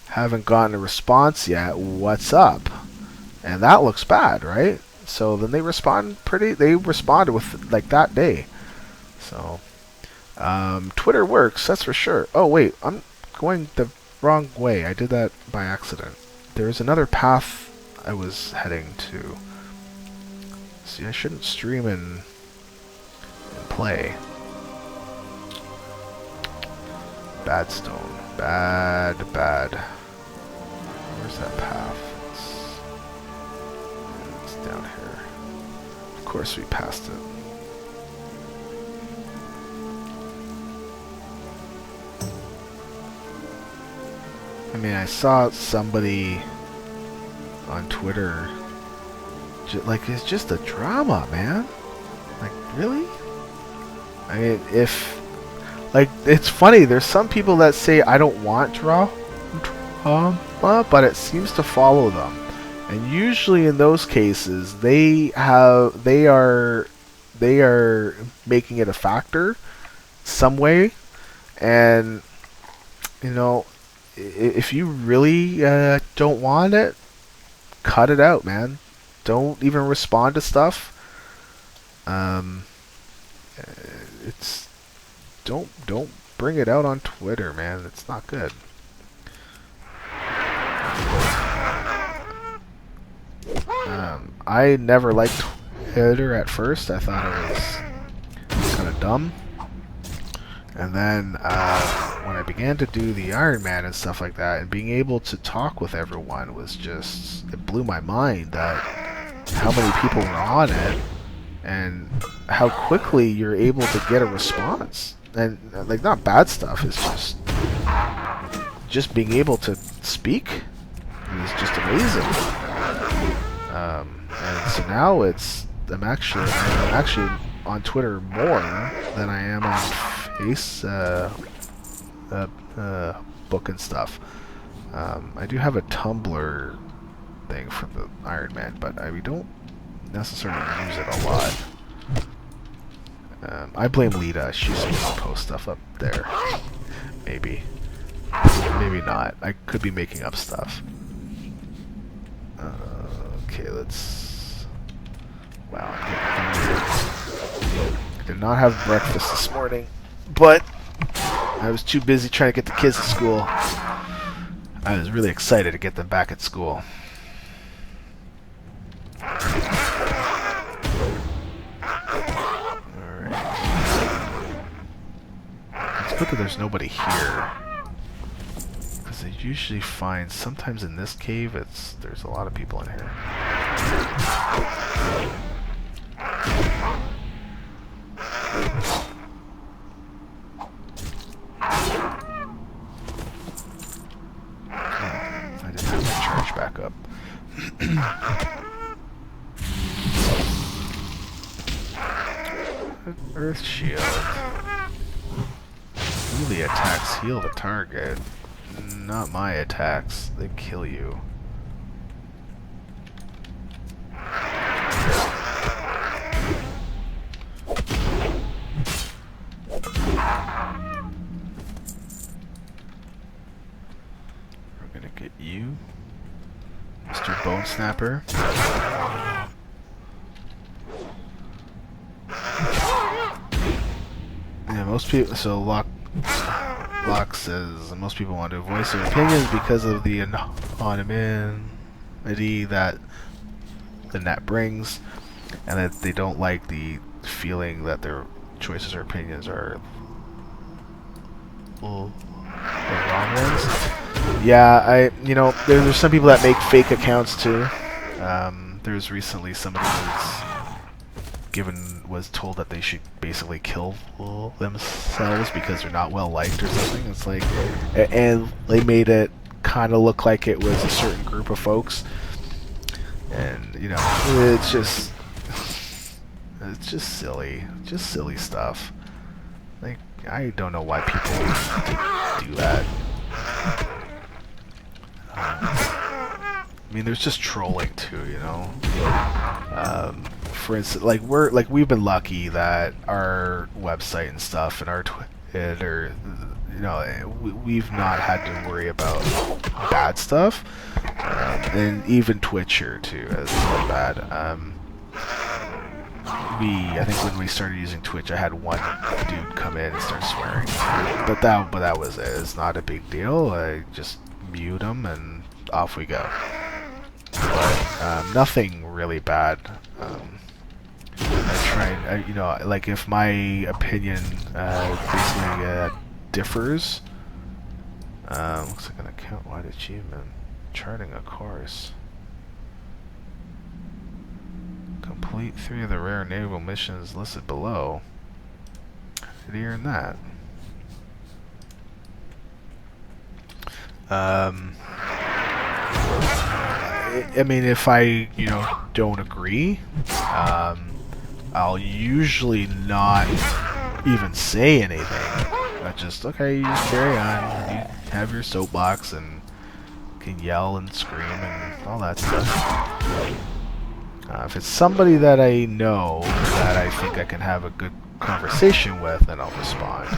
Haven't gotten a response yet. What's up? And that looks bad, right? So then they responded with like that day. So Twitter works, that's for sure. Oh wait, I'm going the wrong way. I did that by accident. There's another path I was heading to. See, I shouldn't stream and play. Bad stone. Bad. Where's that path? It's down here. Of course we passed it. I mean, I saw somebody on Twitter, like, it's just a drama, man. Like, really? I mean, like, it's funny, there's some people that say I don't want drama, but it seems to follow them. And usually in those cases, they are making it a factor some way. And, you know, if you really don't want it, cut it out, man. Don't even respond to stuff. It's don't bring it out on Twitter, man. It's not good. I never liked Twitter at first. I thought it was kind of dumb. And then when I began to do the Iron Man and stuff like that, and being able to talk with everyone was just, it blew my mind that how many people were on it and how quickly you're able to get a response. And like, not bad stuff, it's just being able to speak is just amazing. And so now I'm actually on Twitter more than I am on Facebook and stuff. I do have a Tumblr thing for the Iron Man, but we don't necessarily use it a lot. I blame Lita. She's supposed to post stuff up there. Maybe not. I could be making up stuff. Okay, let's. Wow, I'm getting hungry. I did not have breakfast this morning, but I was too busy trying to get the kids to school. I was really excited to get them back at school. good that there's nobody here. Because I usually find sometimes in this cave there's a lot of people in here. I didn't have my charge back up. Earth shield. Melee attacks heal the target. Not my attacks. They kill you. We're gonna get you, Mr. Bone Snapper. Yeah, most people. So Loch says most people want to voice their opinions because of the anonymity that the net brings, and that they don't like the feeling that their choices or opinions are the wrong ones. Yeah, there's some people that make fake accounts too. There's recently somebody was told that they should basically kill themselves because they're not well liked or something. It's like, and they made it kind of look like it was a certain group of folks, and it's just silly, stuff. Like, I don't know why people do that. I mean, there's just trolling too, for instance, we've been lucky that our website and stuff and our Twitter, we've not had to worry about bad stuff, and even Twitcher too has been bad. I think when we started using Twitch, I had one dude come in and start swearing, but that was it. It's not a big deal. I just mute him and off we go. But nothing really bad. I try, like if my opinion basically differs. Looks like an account-wide achievement. Charting a course. Complete 3 of the rare naval missions listed below. How did he earn that? I mean, if I, don't agree, I'll usually not even say anything. I just, okay, you just carry on. You have your soapbox and can yell and scream and all that stuff. If it's somebody that I know that I think I can have a good conversation with, then I'll respond.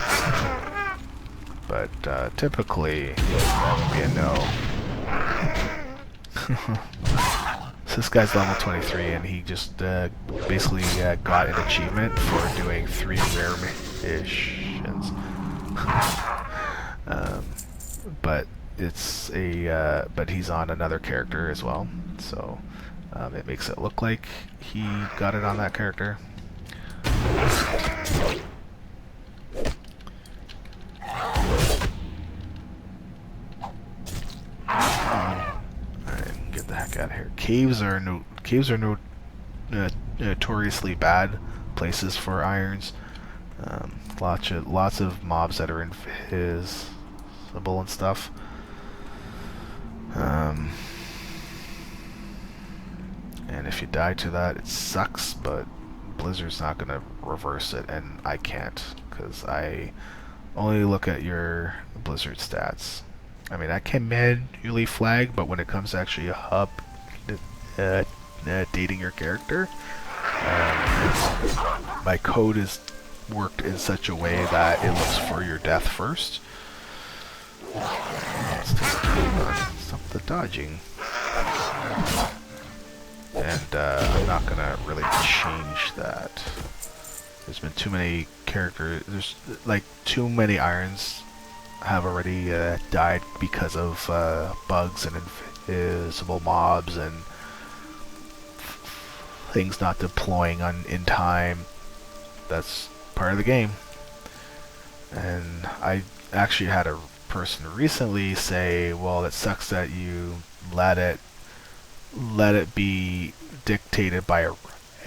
But typically, that would be a no. So this guy's level 23, and he just basically got an achievement for doing 3 rare missions. But it's but he's on another character as well, so it makes it look like he got it on that character. Get the heck out of here. Caves are notoriously bad places for irons. Lots of mobs that are invisible and stuff. And if you die to that, it sucks, but Blizzard's not gonna reverse it, and I can't, because I only look at your Blizzard stats. I mean, I can manually flag, but when it comes to actually dating your character, my code is worked in such a way that it looks for your death first. Stop the dodging. And I'm not gonna really change that. There's been too many characters. There's like too many irons have already died because of bugs and invisible mobs and things not deploying in time. That's part of the game. And I actually had a person recently say, well, it sucks that you let it be dictated by a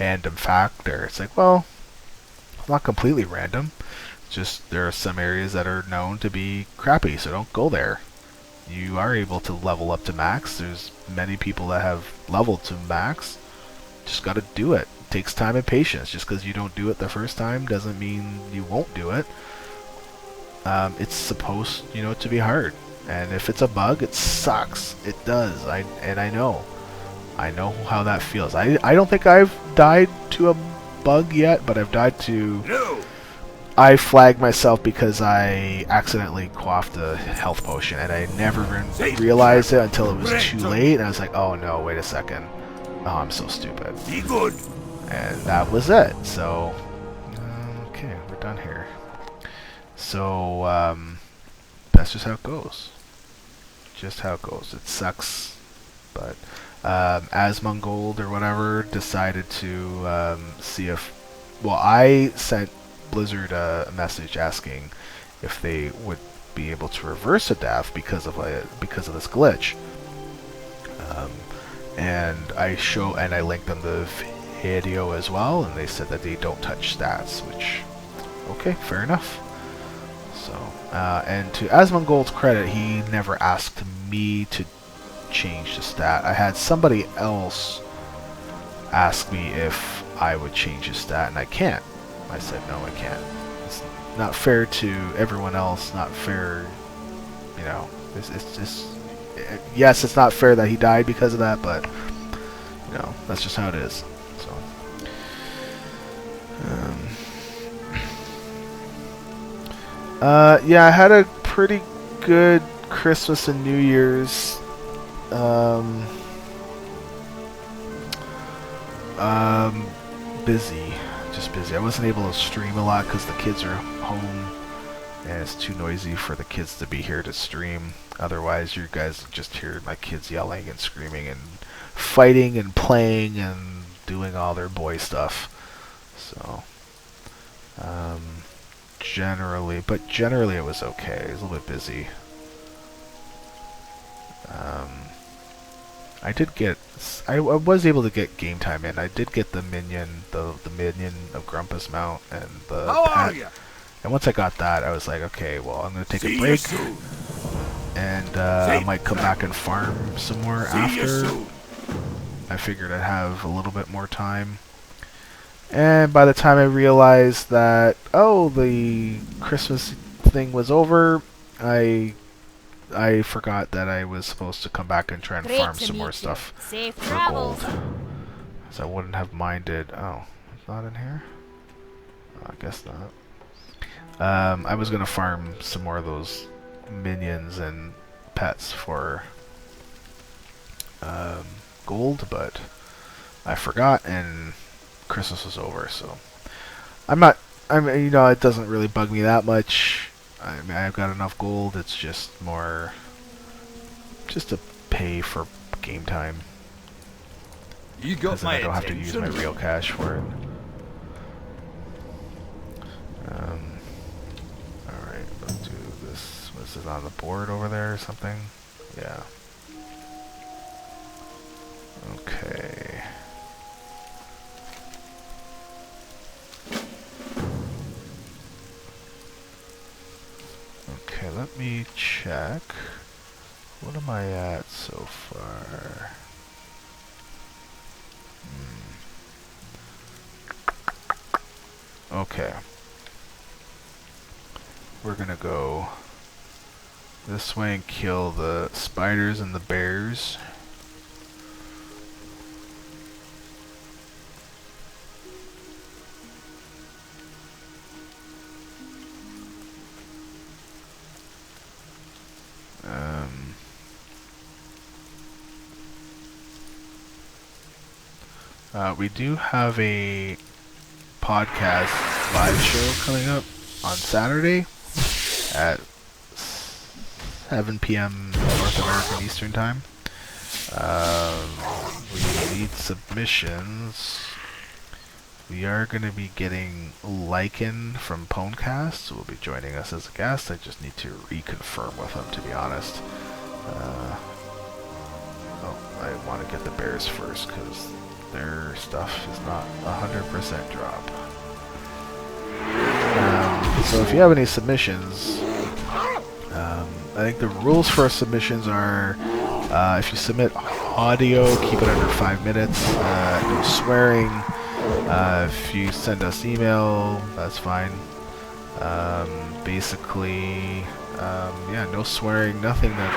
random factor. It's like, well, it's not completely random. Just there are some areas that are known to be crappy, so don't go there. You are able to level up to max. There's many people that have leveled to max. Just gotta do it. It takes time and patience. Just because you don't do it the first time doesn't mean you won't do it. It's supposed, to be hard. And if it's a bug, it sucks. It does. I know. I know how that feels. I don't think I've died to a bug yet, but I've died to... No! I flagged myself because I accidentally quaffed a health potion, and I never even realized it until it was too late, and I was like, oh no, wait a second. Oh, I'm so stupid. Be good. And that was it. So, okay, we're done here. So, that's just how it goes. Just how it goes. It sucks, but Asmongold or whatever decided to see if... Well, I sent Blizzard a message asking if they would be able to reverse a death because of this glitch. And I linked them the video as well, and they said that they don't touch stats, which, okay, fair enough. So, and to Asmongold's credit, he never asked me to change the stat. I had somebody else ask me if I would change the stat, and I can't. I said, no, I can't. It's not fair to everyone else, not fair, it's just... Yes, it's not fair that he died because of that, but, that's just how it is. So, yeah, I had a pretty good Christmas and New Year's. Busy. Just busy. I wasn't able to stream a lot because the kids are home and it's too noisy for the kids to be here to stream. Otherwise, you guys just hear my kids yelling and screaming and fighting and playing and doing all their boy stuff. So, generally it was okay. It was a little bit busy. I was able to get game time in. I did get the minion, the minion of Grumpus mount and the How pet. are you? And once I got that, I was like, okay, well, I'm gonna take a break, and I might come back and farm some more after. I figured I'd have a little bit more time. And by the time I realized that, oh, the Christmas thing was over, I forgot that I was supposed to come back and try and farm some more stuff for gold. So I wouldn't have minded. Oh, it's not in here? Oh, I guess not. I was going to farm some more of those minions and pets for gold, but I forgot and Christmas was over, so it doesn't really bug me that much. I mean, I've got enough gold. It's just more just to pay for game time. You got my I don't have to use my attention. real cash for it. Alright, let's do this. Was it on the board over there or something? Yeah. Okay. Okay, let me check. What am I at so far? Okay. We're gonna go this way and kill the spiders and the bears. We do have a podcast live show coming up on Saturday at 7 p.m. North American Eastern Time. We need submissions we are going to be getting Lycan from Pwnecast, who will be joining us as a guest. I just need to reconfirm with him, to be honest. I want to get the bears first, because their stuff is not 100% drop. So if you have any submissions, I think the rules for submissions are if you submit audio, keep it under 5 minutes, no swearing. If you send us email, that's fine. Basically, yeah, no swearing, nothing that,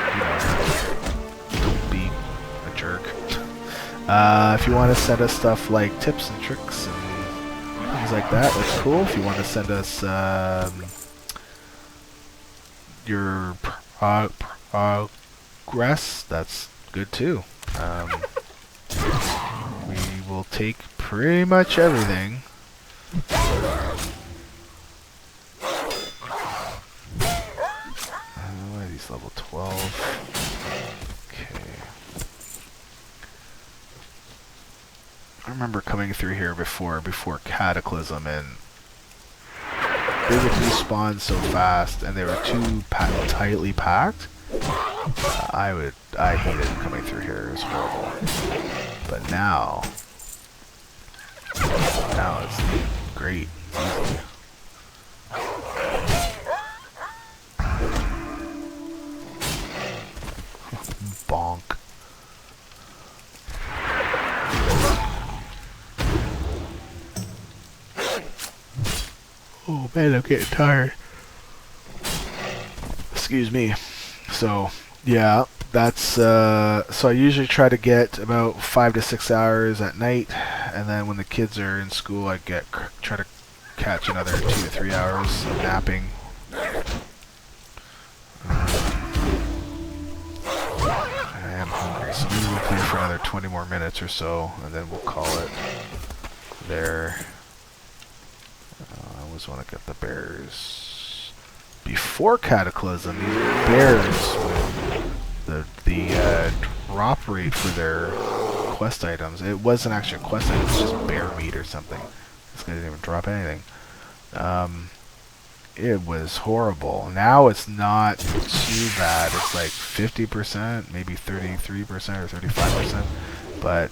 don't be a jerk. If you want to send us stuff like tips and tricks and things like that, that's cool. If you want to send us your progress, that's good too. We will take pretty much everything. Why are these level 12? Okay. I remember coming through here before Cataclysm, and they would respawn so fast, and they were too tightly packed. I hated coming through here. It was horrible. But now it's great. It's easy. Bonk. Oh man, I'm getting tired. Excuse me. So, yeah, that's, so I usually try to get about 5 to 6 hours at night, and then when the kids are in school, I try to catch another 2 to 3 hours of napping. I am hungry, so maybe we'll play for another 20 more minutes or so, and then we'll call it there. I always want to get the bears. Before Cataclysm, these bears, the drop rate for their quest items, it wasn't actually a quest item, it was just bear meat or something. This guy didn't even drop anything. It was horrible. Now it's not too bad. It's like 50%, maybe 33% or 35%, but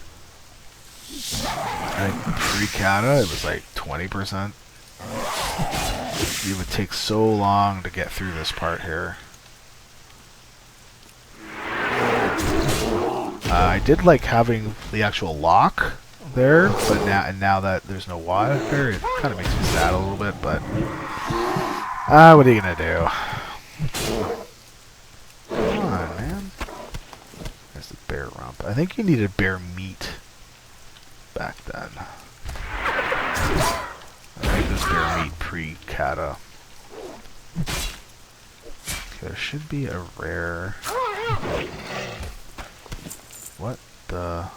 I think pre-Cata it was like 20%. It would take so long to get through this part here. I did like having the actual lock there, but now that there's no water there, it kind of makes me sad a little bit, but what are you gonna do? Come on, man. There's the bear rump. I think you needed bear meat back then. I think this bear meat pre-Cata. Okay, there should be a rare. What the?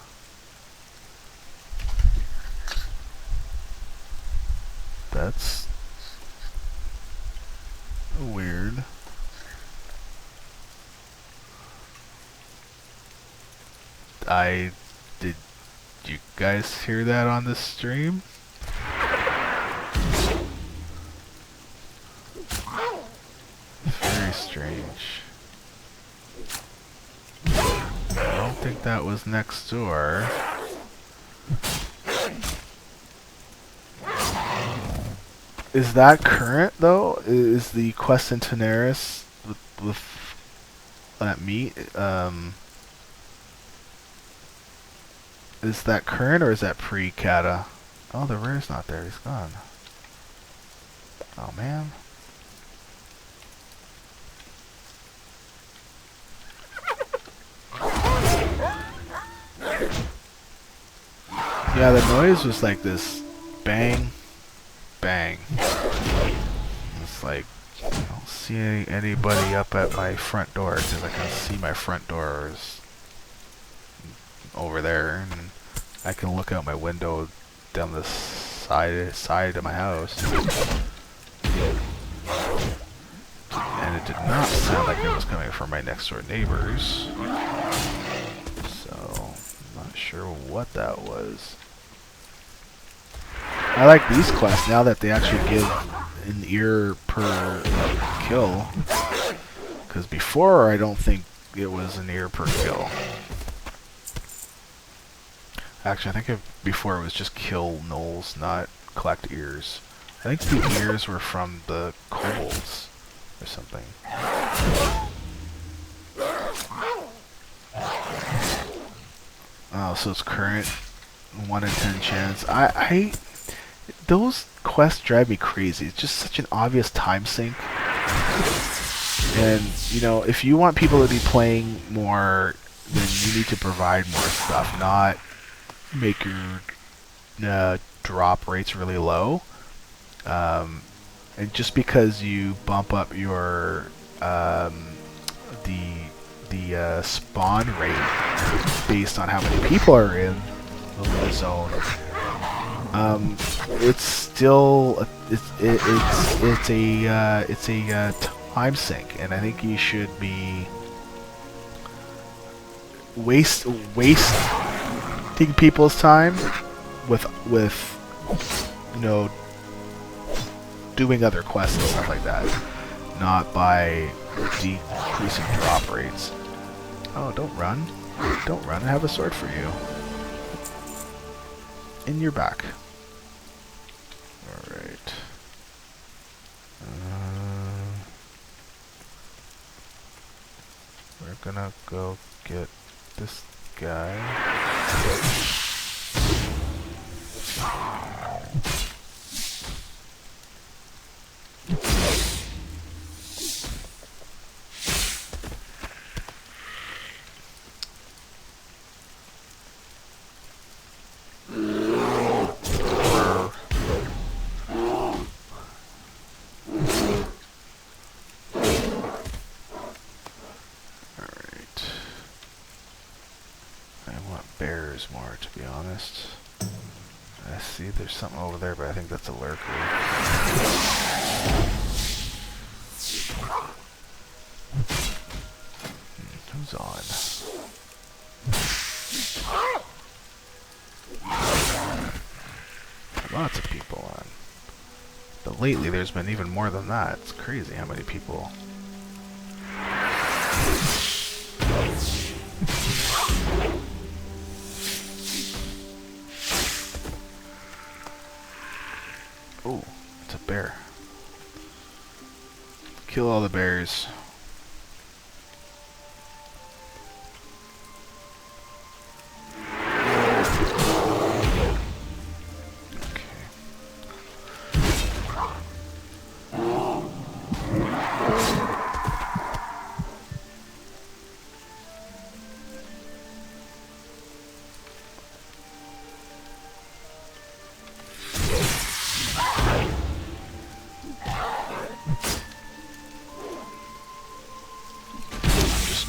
That's weird. Did you guys hear that on the stream? Very strange. I don't think that was next door. Is that current though? Is the quest in Tenaris with that meat? Is that current or is that pre-Cata? Oh, the rare's not there. He's gone. Oh man. Yeah, the noise was like this bang, bang. It's like I don't see anybody up at my front door because I can see my front doors over there, and I can look out my window down the side of my house. And it did not sound like it was coming from my next door neighbors. So, I'm not sure what that was. I like these quests now that they actually give an ear per kill. Because before, I don't think it was an ear per kill. Actually, I think before it was just kill gnolls, not collect ears. I think the ears were from the kobolds or something. Oh, so it's current 1 in 10 chance. Those quests drive me crazy. It's just such an obvious time sink. And, you know, if you want people to be playing more, then you need to provide more stuff, not make your drop rates really low. And just because you bump up your the spawn rate based on how many people are in the zone, it's still it's a time sink, and I think you should be wasting people's time with you know, doing other quests and stuff like that, not by decreasing drop rates. Oh, don't run. Don't run. I have a sword for you. In your back. Alright. We're gonna go get this guy. More, to be honest. I see there's something over there, but I think that's a lurker. Who's on? Lots of people on. But lately there's been even more than that. It's crazy how many people. Oh, it's a bear. Kill all the bears.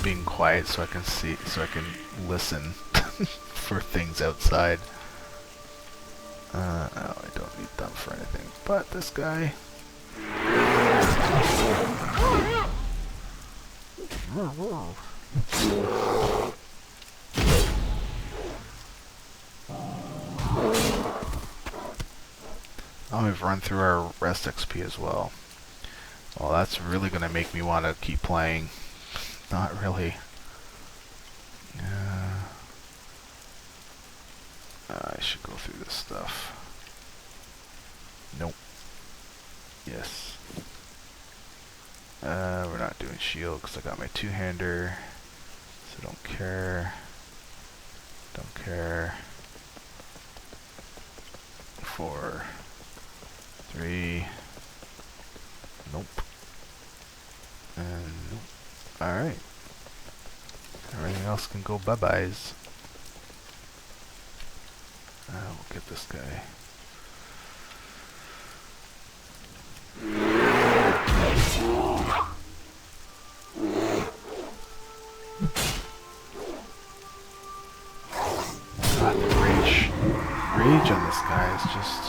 Being quiet so I can see, so I can listen for things outside. Oh, I don't need them for anything, but this guy. Oh, we've run through our rest XP as well. Well, that's really gonna make me want to keep playing. Not really. I should go through this stuff. Nope. Yes. We're not doing shield because I got my two-hander. So don't care. Don't care. 4, 3. Nope. And nope. Alright. Everything else can go bye-byes. We'll get this guy. God, the rage on this guy is just...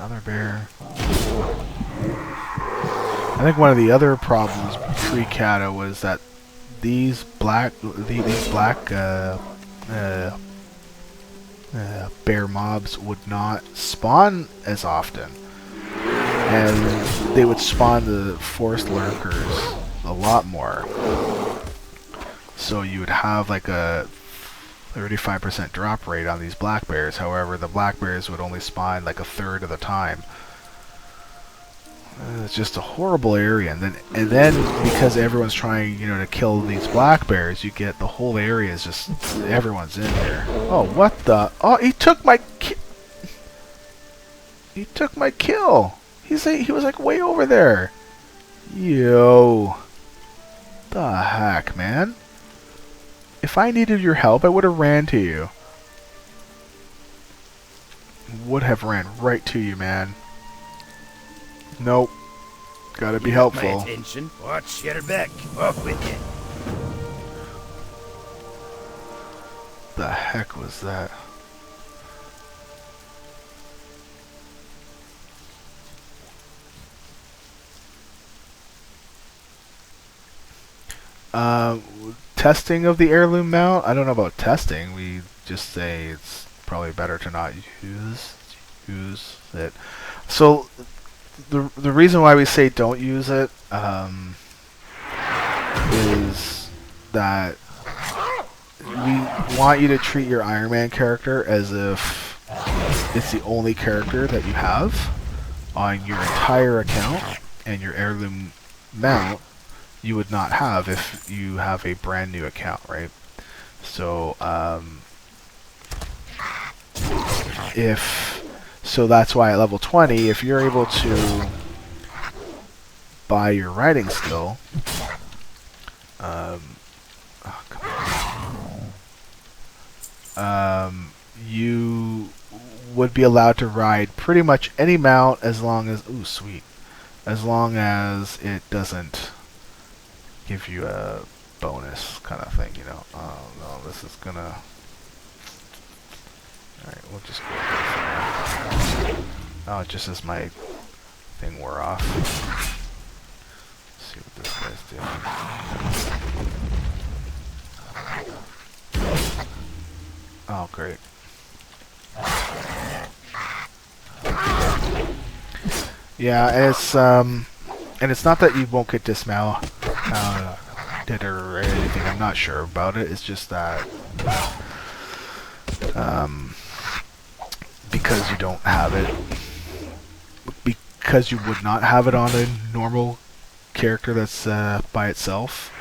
Another bear. I think one of the other problems pre-Kata was that these black bear mobs would not spawn as often, and they would spawn the forest lurkers a lot more. So you would have like a 35% drop rate on these black bears. However, the black bears would only spawn like a third of the time. It's just a horrible area, and then because everyone's trying, to kill these black bears, you get the whole area is just everyone's in there. Oh, what the? Oh, he took my he took my kill. He was like way over there. Yo, the heck, man! If I needed your help, I would have ran to you. Would have ran right to you, man. Nope. Gotta be helpful. My attention. Watch your back. Off with you. The heck was that? Testing of the heirloom mount? I don't know about testing. We just say it's probably better to not use it. So the reason why we say don't use it is that we want you to treat your Iron Man character as if it's the only character that you have on your entire account, and your heirloom mount you would not have if you have a brand new account, right? So so that's why at level 20, if you're able to buy your riding skill, you would be allowed to ride pretty much any mount as long as, ooh, sweet, as long as it doesn't give you a bonus kind of thing, Oh no, this is gonna. Alright, we'll just go with this. Oh, just as my thing wore off. Let's see what this guy's doing. Oh, great. Yeah, and it's not that you won't get dismount or anything. I'm not sure about it. It's just that because you don't have it, because you would not have it on a normal character that's by itself.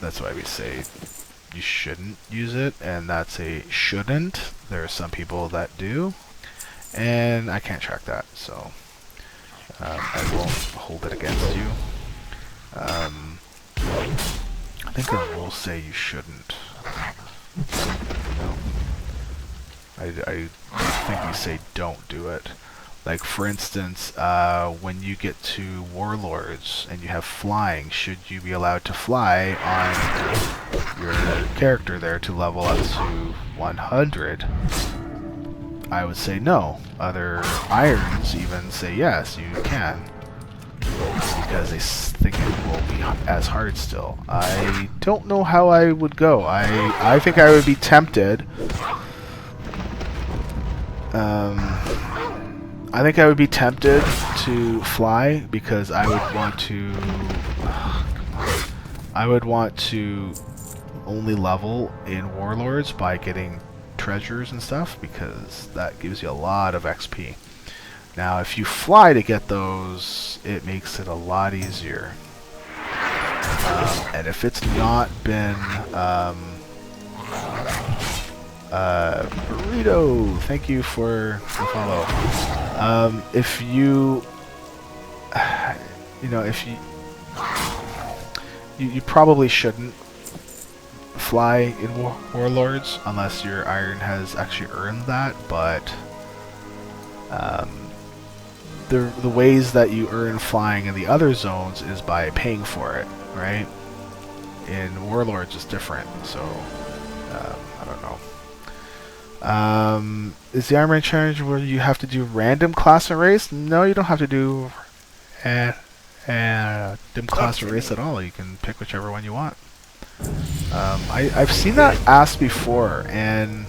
That's why we say you shouldn't use it, and that's a shouldn't. There are some people that do, and I can't track that, so I won't hold it against you. I think our rules say you shouldn't. I think we say don't do it. Like, for instance, when you get to Warlords and you have flying, should you be allowed to fly on your character there to level up to 100? I would say no. Other irons even say yes, you can. Because they think it will be as hard still. I don't know how I would go. I think I would be tempted. I think I would be tempted to fly because I would want to only level in Warlords by getting treasures and stuff, because that gives you a lot of XP. Now, if you fly to get those, it makes it a lot easier. And if it's not been Burrito, thank you for the follow. If you if you probably shouldn't fly in Warlords unless your iron has actually earned that, but the ways that you earn flying in the other zones is by paying for it, right? In Warlords it's different, so I don't know. Is the Iron Man challenge where you have to do random class and race? No, you don't have to do random class or race at all. You can pick whichever one you want. I've seen that asked before, and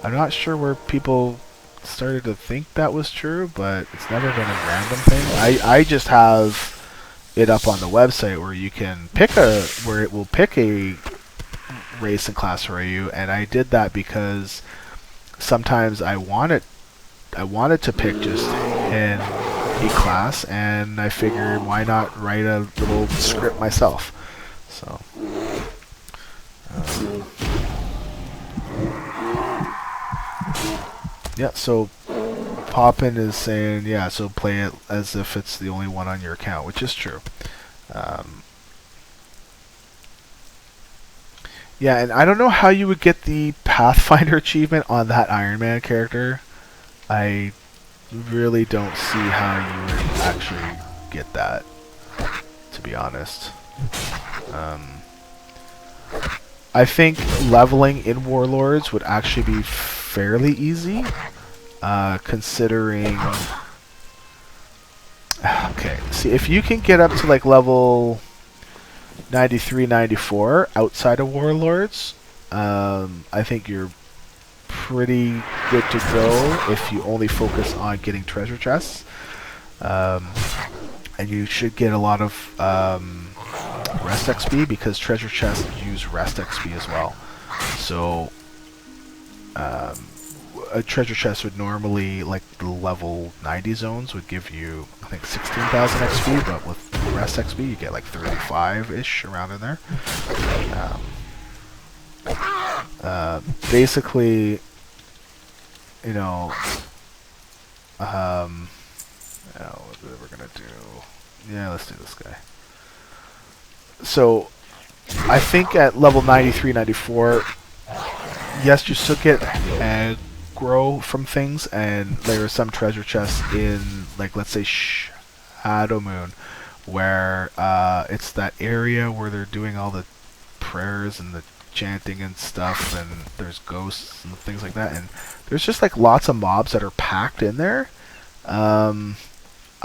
I'm not sure where people started to think that was true, but it's never been a random thing. I just have it up on the website where you can pick where it will pick a race and class for you, and I did that because sometimes I wanted to pick just in a class, and I figured why not write a little script myself. So yeah, so Poppin is saying, yeah, so play it as if it's the only one on your account, which is true. Yeah, and I don't know how you would get the Pathfinder achievement on that Iron Man character. I really don't see how you would actually get that, to be honest. I think leveling in Warlords would actually be fairly easy, considering... Okay, see, if you can get up to like level 93, 94 outside of Warlords, I think you're pretty good to go if you only focus on getting treasure chests. And you should get a lot of rest XP, because treasure chests use rest XP as well. So a treasure chest would normally, like the level 90 zones, would give you, I think, 16,000 XP, but with rest XP you get like 35-ish around in there. Basically, you know, what we're gonna do? Yeah, let's do this guy. So, I think at level 93, 94, yes, you still get aggro from things, and there are some treasure chests in, like, let's say Shadowmoon, where it's that area where they're doing all the prayers and the chanting and stuff, and there's ghosts and things like that, and there's just like lots of mobs that are packed in there.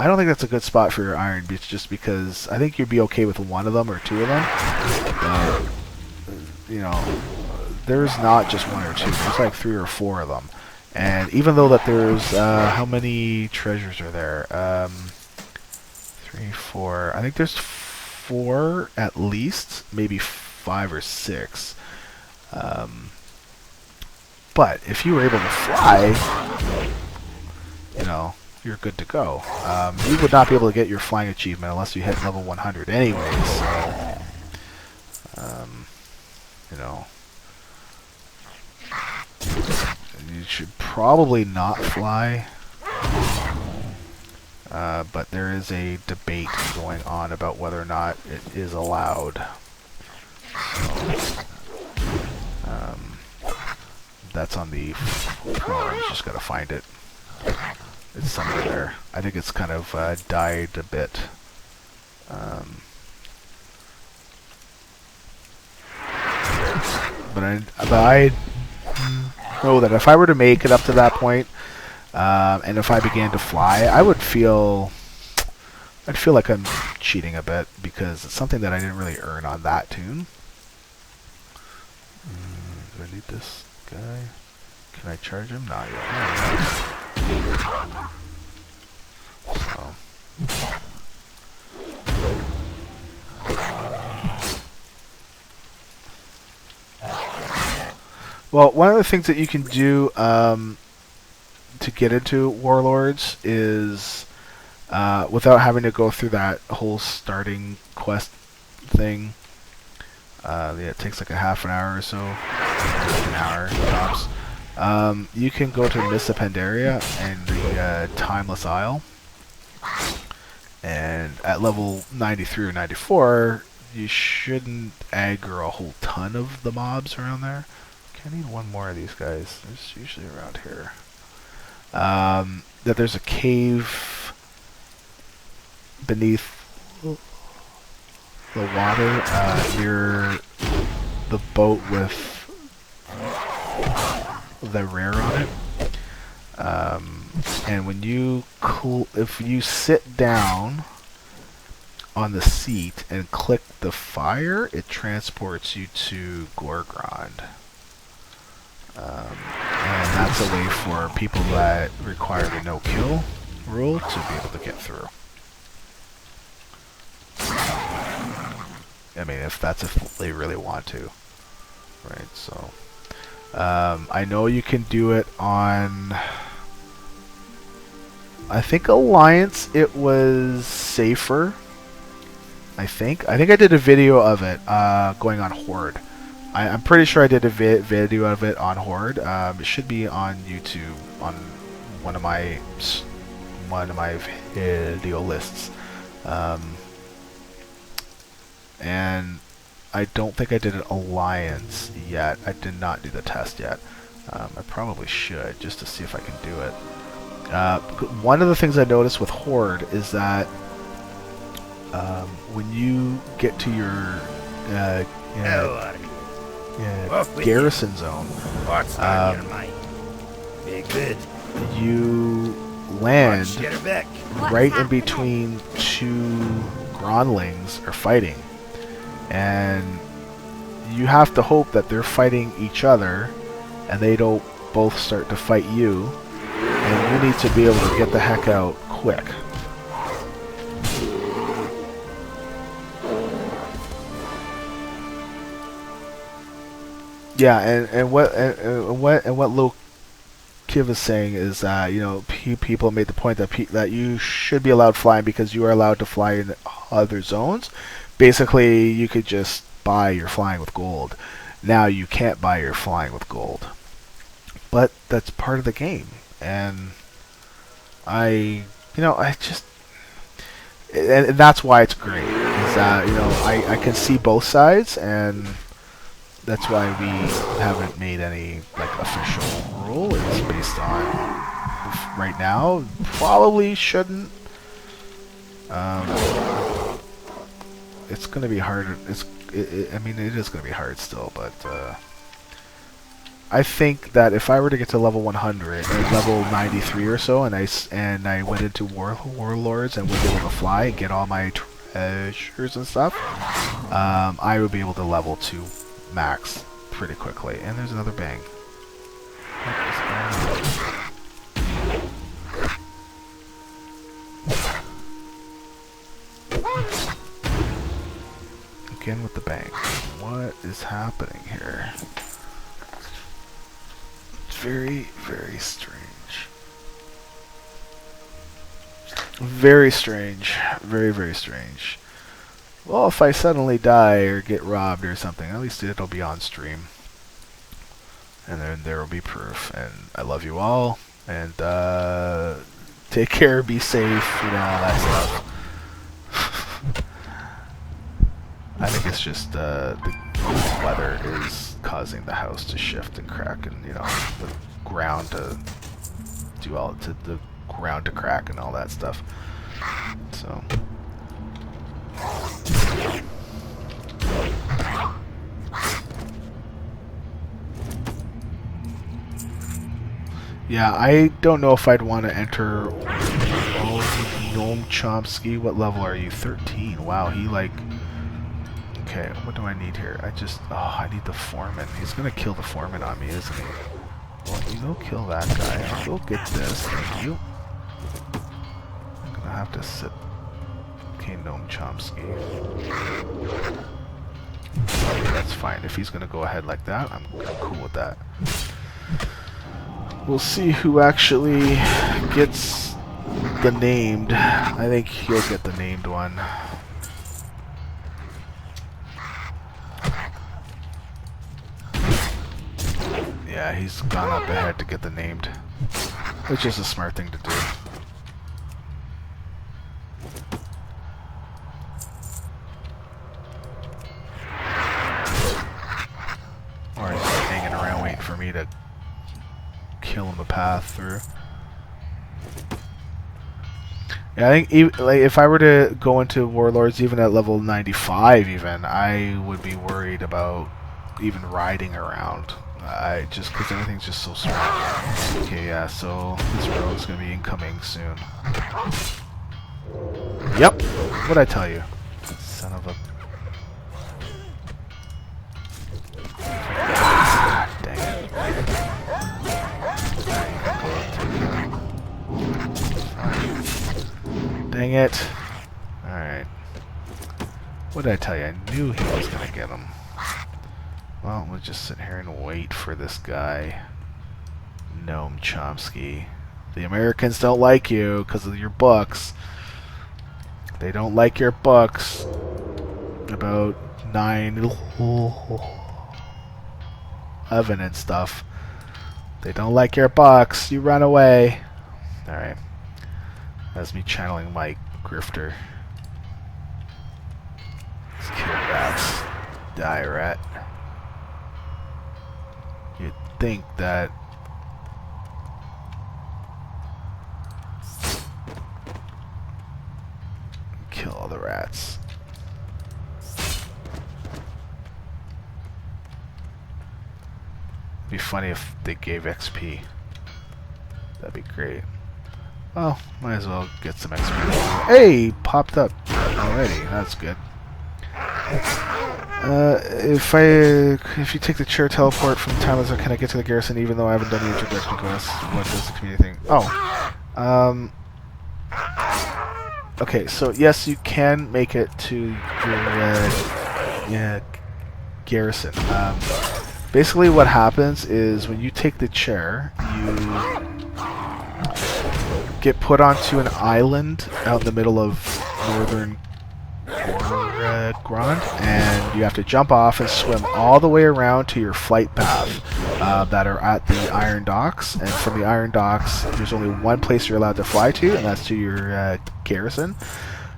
I don't think that's a good spot for your Iron Beach, just because I think you'd be okay with one of them or two of them. But, you know, there's not just one or two. There's like 3 or 4 of them. And even though that there's, how many treasures are there? 3, 4. I think there's 4 at least, maybe 5 or 6. But if you were able to fly, you know, you're good to go. You would not be able to get your flying achievement unless you hit level 100 anyways. So, you know, you should probably not fly. But there is a debate going on about whether or not it is allowed. So, that's on the forums. Just gotta find it. It's somewhere there. I think it's kind of died a bit. But I know that if I were to make it up to that point, and if I began to fly, I'd feel like I'm cheating a bit, because it's something that I didn't really earn on that tune. Do I need this guy? Can I charge him? Not yet. So. Well, one of the things that you can do to get into Warlords is, without having to go through that whole starting quest thing, yeah, it takes like a half an hour or so, an hour tops. You can go to Missa Pandaria and the Timeless Isle, and at level 93 or 94, you shouldn't aggro a whole ton of the mobs around there. I need one more of these guys. There's usually around here. That there's a cave beneath the water near the boat with the rear on it. And when you if you sit down on the seat and click the fire, it transports you to Gorgrond. And that's a way for people that require the no-kill rule to be able to get through. I mean, if they really want to. Right, so... I know you can do it on... I think Alliance, it was safer. I think I did a video of it going on Horde. I'm pretty sure I did a video of it on Horde. It should be on YouTube on one of my video lists. And I don't think I did an Alliance yet. I did not do the test yet. I probably should, just to see if I can do it. One of the things I noticed with Horde is that when you get to your garrison zone, What's on your mind? Be good. you land Watch, get her back. right in between two Gronlings are fighting, and you have to hope that they're fighting each other and they don't both start to fight you, and you need to be able to get the heck out quick. Yeah, and what Loch is saying is that, you know, people made the point that that you should be allowed flying because you are allowed to fly in other zones. Basically, you could just buy your flying with gold. Now you can't buy your flying with gold, but that's part of the game, and I just, and that's why it's great. Is that, you know, I can see both sides, and that's why we haven't made any like official rule. It's based on right now. Probably shouldn't. It's going to be hard. I mean, it is going to be hard still, but I think that if I were to get to level 100 or level 93 or so, and I went into warlords and was able to fly and get all my treasures and stuff, I would be able to level 2 max pretty quickly. And there's another bang. Again with the bang. What is happening here? It's very, very strange. Very strange. Very, very strange. Well, if I suddenly die or get robbed or something, at least it'll be on stream. And then there will be proof. And I love you all. And take care, be safe, you know, all that stuff. I think it's just the weather is causing the house to shift and crack, and, you know, the ground to the ground to crack and all that stuff. So. Yeah, I don't know if I'd want to enter Gnome Chomsky. What level are you? 13. Wow, he like... Okay, what do I need here? I need the foreman. He's gonna kill the foreman on me, isn't he? Well, you go kill that guy. I'll go get this. Thank you. I'm gonna have to sit... Okay, Gnome Chomsky. Okay, that's fine. If he's gonna go ahead like that, I'm cool with that. We'll see who actually gets the named. I think he'll get the named one. Yeah, he's gone up ahead to get the named, which is a smart thing to do. Or he's just hanging around waiting for me to kill him a path through. Yeah, I think like if I were to go into Warlords even at level 95 even, I would be worried about even riding around. Just because everything's just so small. Okay, yeah, so this rogue's gonna be incoming soon. Yep! What'd I tell you? Son of a... Ah, dang it. Dang it. Alright. What did I tell you? I knew he was gonna get him. Well, we'll just sit here and wait for this guy. Noam Chomsky. The Americans don't like you because of your books. They don't like your books about 9/11 and stuff. They don't like your books. You run away. Alright. That's me channeling my grifter. Let's kill rats. Die, rat. You'd think that... Kill all the rats. It'd be funny if they gave XP. That'd be great. Well, might as well get some XP. Hey! Popped up already. That's good. If you take the chair teleport from Timeless, can I get to the garrison even though I haven't done the introduction quest? What does the community think? Oh. Okay, so yes, you can make it to your garrison. Basically what happens is when you take the chair, you get put onto an island out in the middle of northern Morogh, and you have to jump off and swim all the way around to your flight path that are at the Iron Docks. And from the Iron Docks, there's only one place you're allowed to fly to, and that's to your garrison.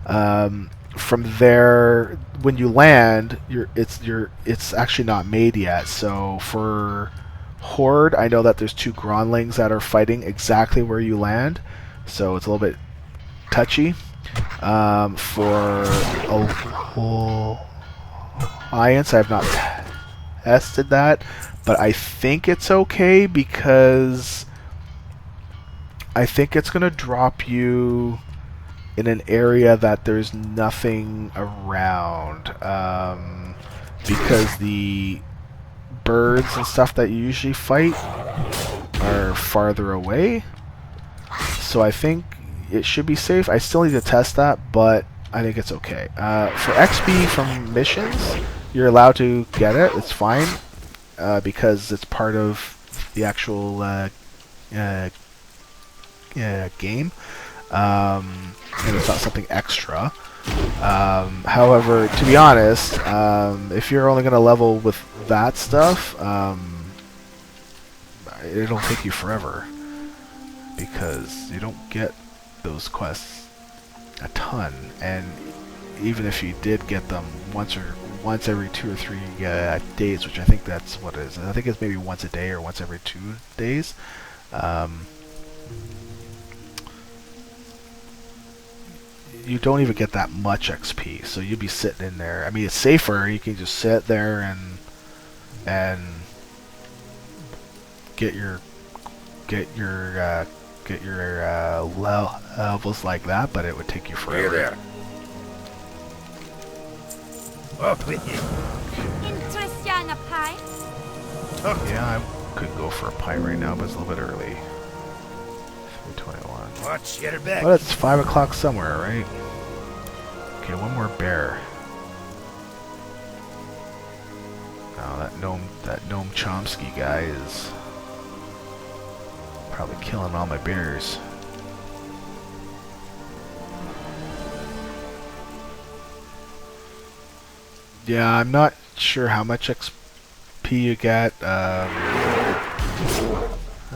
From there, when you land, it's actually not made yet. So for Horde, I know that there's 2 Gronlings that are fighting exactly where you land, so it's a little bit touchy. For Alliance, I have not tested that, but I think it's okay because I think it's going to drop you in an area that there's nothing around, because the birds and stuff that you usually fight are farther away. So I think it should be safe. I still need to test that, but I think it's okay. For XP from missions, you're allowed to get it. It's fine, because it's part of the actual game, and it's not something extra. However, to be honest, if you're only going to level with that stuff, it'll take you forever, because you don't get those quests a ton, and even if you did get them once every 2 or 3 days, which I think that's what it is. I think it's maybe once a day or once every 2 days. You don't even get that much XP, so you'd be sitting in there. I mean, it's safer. You can just sit there and get your levels like that, but it would take you forever. Hey there. Up with you. Yeah, I could go for a pie right now, but it's a little bit early. 3:21. Watch your back. Well, it's 5 o'clock somewhere, right? Okay, one more bear. Oh, that gnome Chomsky guy is probably killing all my bears. Yeah, I'm not sure how much XP you get. I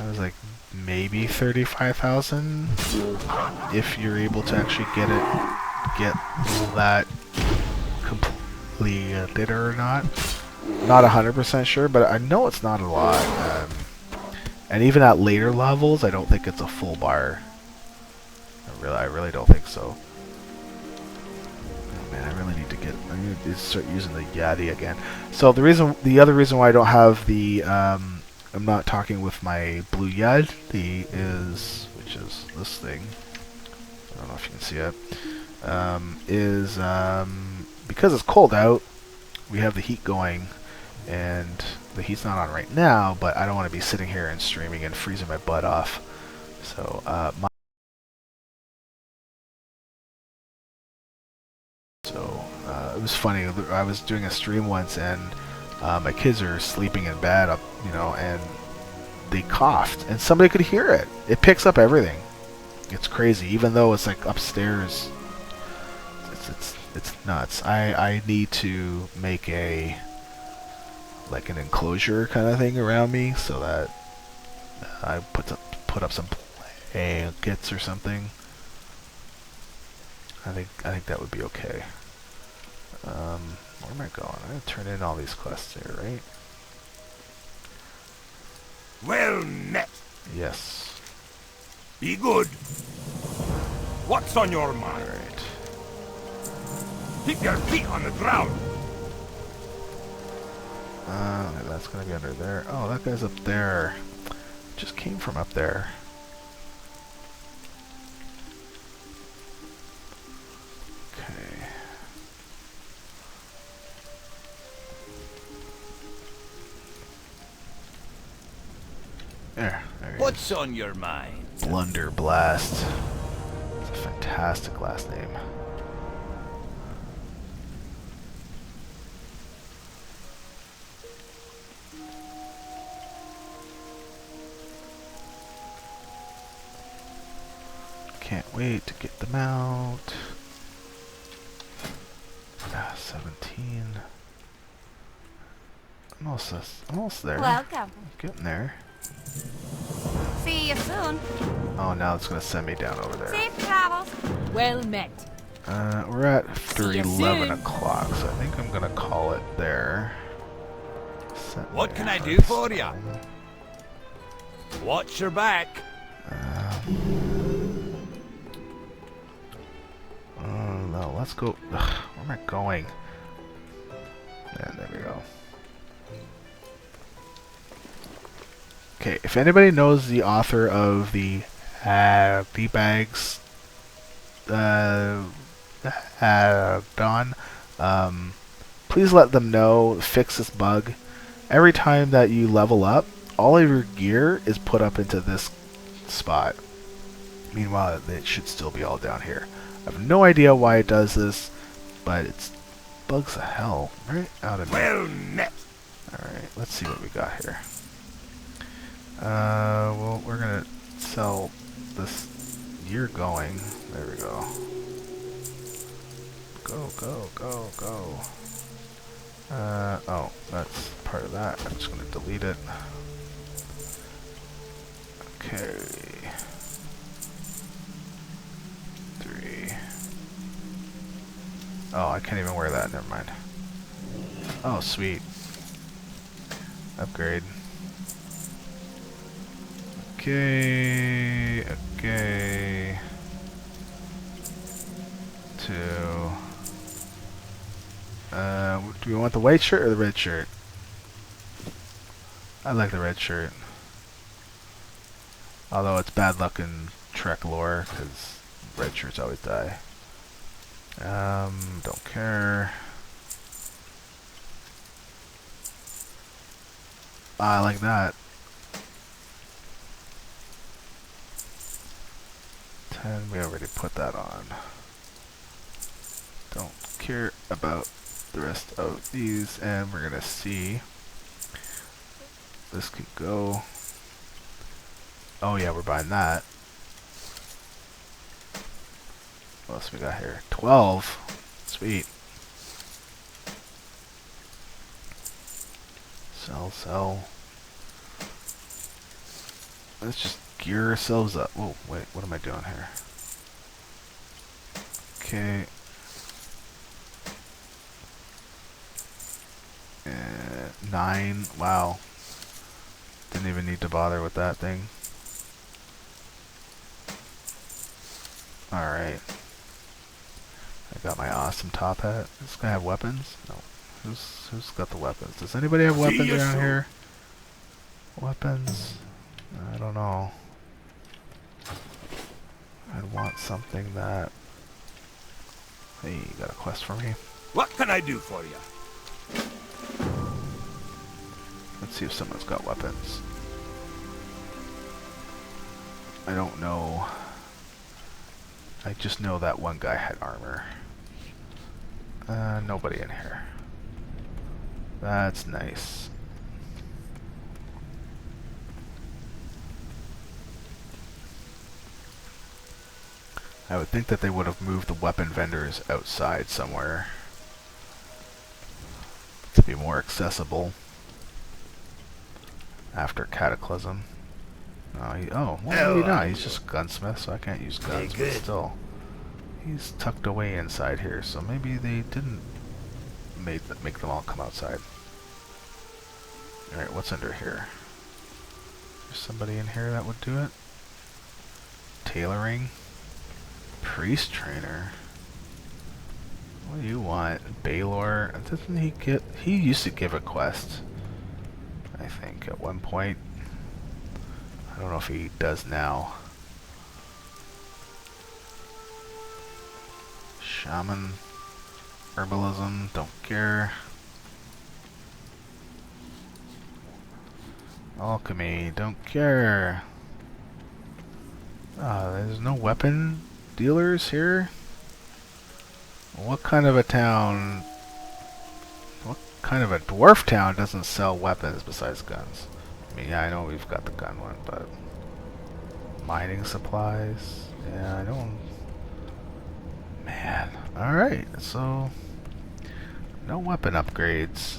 was like maybe 35,000 if you're able to actually get that completed or not. Not 100% sure, but I know it's not a lot. And even at later levels, I don't think it's a full bar. I really don't think so. Oh man, I need to start using the Yeti again. So the other reason why I don't have the I'm not talking with my blue Yeti which is this thing. I don't know if you can see it. Because it's cold out, we have the heat going, and the heat's not on right now, but I don't want to be sitting here and streaming and freezing my butt off. So, it was funny. I was doing a stream once, and my kids are sleeping in bed, up, and they coughed, and somebody could hear it. It picks up everything. It's crazy, even though it's like upstairs. It's nuts. I need to make an enclosure kind of thing around me so that I put up some blankets or something. I think that would be okay. Where am I going? I'm gonna turn in all these quests here, right? Well met. Yes. Be good. What's on your mind? Alright. Keep your feet on the ground. That's gonna be under there. Oh, that guy's up there. Just came from up there. Okay. There you go. What's on your mind? Blunder Blast. It's a fantastic last name. Can't wait to get them out. 17. Almost there. Welcome. Getting there. See you soon. Oh, now it's gonna send me down over there. Safe travels. Well met. We're at See you 11 soon. o'clock, so I think I'm gonna call it there. Set What my can I do efforts. for ya? Watch your back. No, let's go. Ugh, where am I going? Yeah, there we go. Okay, if anybody knows the author of the D-Bags Dawn, please let them know, fix this bug. Every time that you level up, all of your gear is put up into this spot. Meanwhile, it should still be all down here. I have no idea why it does this, but it's bugs the hell right out of me. Well met. Alright, let's see what we got here. Well, we're gonna sell this gear going. There we go. Go, go, go, go. Oh, that's part of that. I'm just gonna delete it. Okay. 3. Oh, I can't even wear that. Never mind. Oh, sweet. Upgrade. Okay. Okay. 2. Do we want the white shirt or the red shirt? I like the red shirt. Although it's bad luck in Trek lore, because red shirts always die. Don't care. I like that. 10, we already put that on. Don't care about the rest of these, and we're gonna see. This could go. Oh yeah, we're buying that. What else we got here? 12. Sweet. Sell, sell. Let's just gear ourselves up. Oh, wait, what am I doing here? Okay. 9. Wow. Didn't even need to bother with that thing. Alright. I got my awesome top hat. Is this guy have weapons? No. Who's got the weapons? Does anybody have weapons around here? Weapons? I don't know. I'd want something that... Hey, you got a quest for me? What can I do for you? Let's see if someone's got weapons. I don't know. I just know that one guy had armor. Nobody in here. That's nice. I would think that they would have moved the weapon vendors outside somewhere to be more accessible after Cataclysm. Well, maybe not. He's just a gunsmith, so I can't use guns, but still. He's tucked away inside here, so maybe they didn't make them all come outside. Alright, what's under here? There's somebody in here that would do it? Tailoring? Priest trainer? What do you want? Baylor? Doesn't he get... He used to give a quest, I think, at one point. I don't know if he does now. Shaman, herbalism, don't care. Alchemy, don't care. There's no weapon dealers here? What kind of a town... What kind of a dwarf town doesn't sell weapons besides guns? I mean, yeah, I know we've got the gun one, but... Mining supplies? Yeah, I don't... Man, alright, so... No weapon upgrades.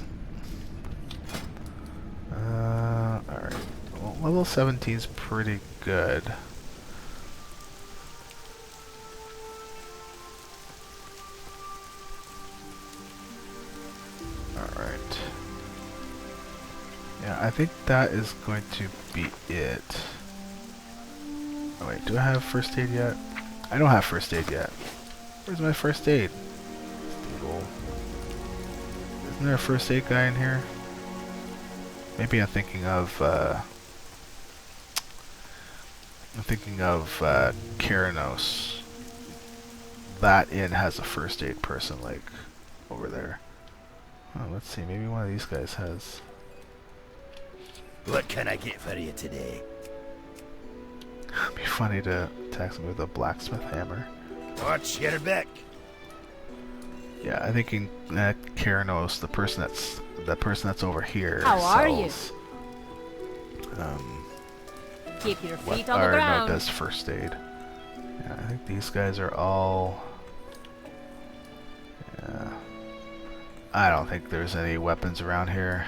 Alright. Well, level 17 is pretty good. Alright. Yeah, I think that is going to be it. Oh wait, do I have first aid yet? I don't have first aid yet. Where's my first aid? Isn't there a first aid guy in here? Maybe I'm thinking of Keranos. That inn has a first aid person, like, over there. Oh, let's see, maybe one of these guys has. What can I get for you today? It'd be funny to attack somebody with a blacksmith hammer. What's your back? Yeah, I'm thinking Keranos, the person that's over here. How are you? Keep your feet on the ground. No, does first aid. Yeah, I think these guys are all. Yeah. I don't think there's any weapons around here.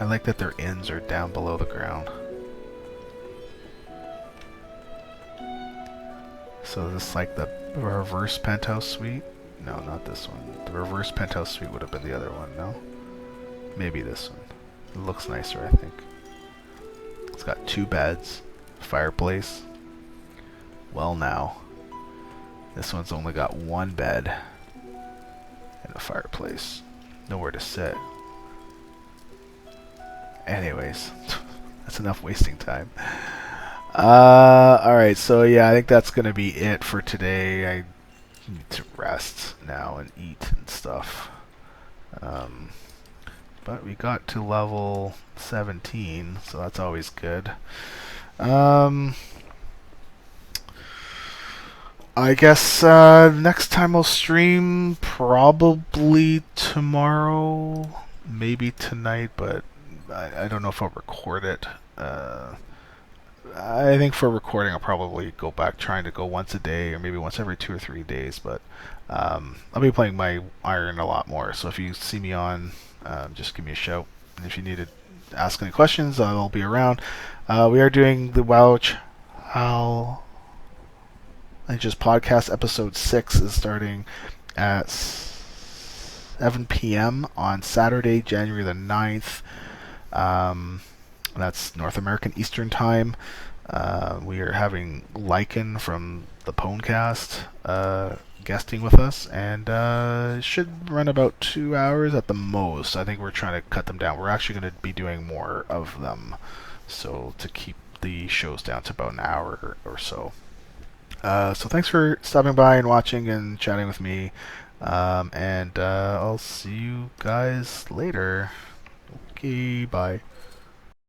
I like that their inns are down below the ground. So this is like the reverse penthouse suite? No, not this one. The reverse penthouse suite would have been the other one, no? Maybe this one. It looks nicer, I think. It's got 2 beds, fireplace. Well now. This one's only got 1 bed and a fireplace. Nowhere to sit. Anyways, that's enough wasting time. Alright, so yeah, I think that's gonna be it for today. I need to rest now and eat and stuff. But we got to level 17, so that's always good. I guess next time I'll stream probably tomorrow, maybe tonight, but I don't know if I'll record it. I think for recording I'll probably go back trying to go once a day or maybe once every 2 or 3 days, but I'll be playing my Iron a lot more, so if you see me on, just give me a shout, and if you need to ask any questions, I'll be around. We are doing the just podcast episode 6 is starting at 7 p.m. on Saturday, January the 9th. That's North American Eastern Time. We are having Lycan from the Pwnecast guesting with us, and it should run about 2 hours at the most. I think we're trying to cut them down. We're actually going to be doing more of them, so to keep the shows down to about an hour or so. So thanks for stopping by and watching and chatting with me, and I'll see you guys later. Okay, bye.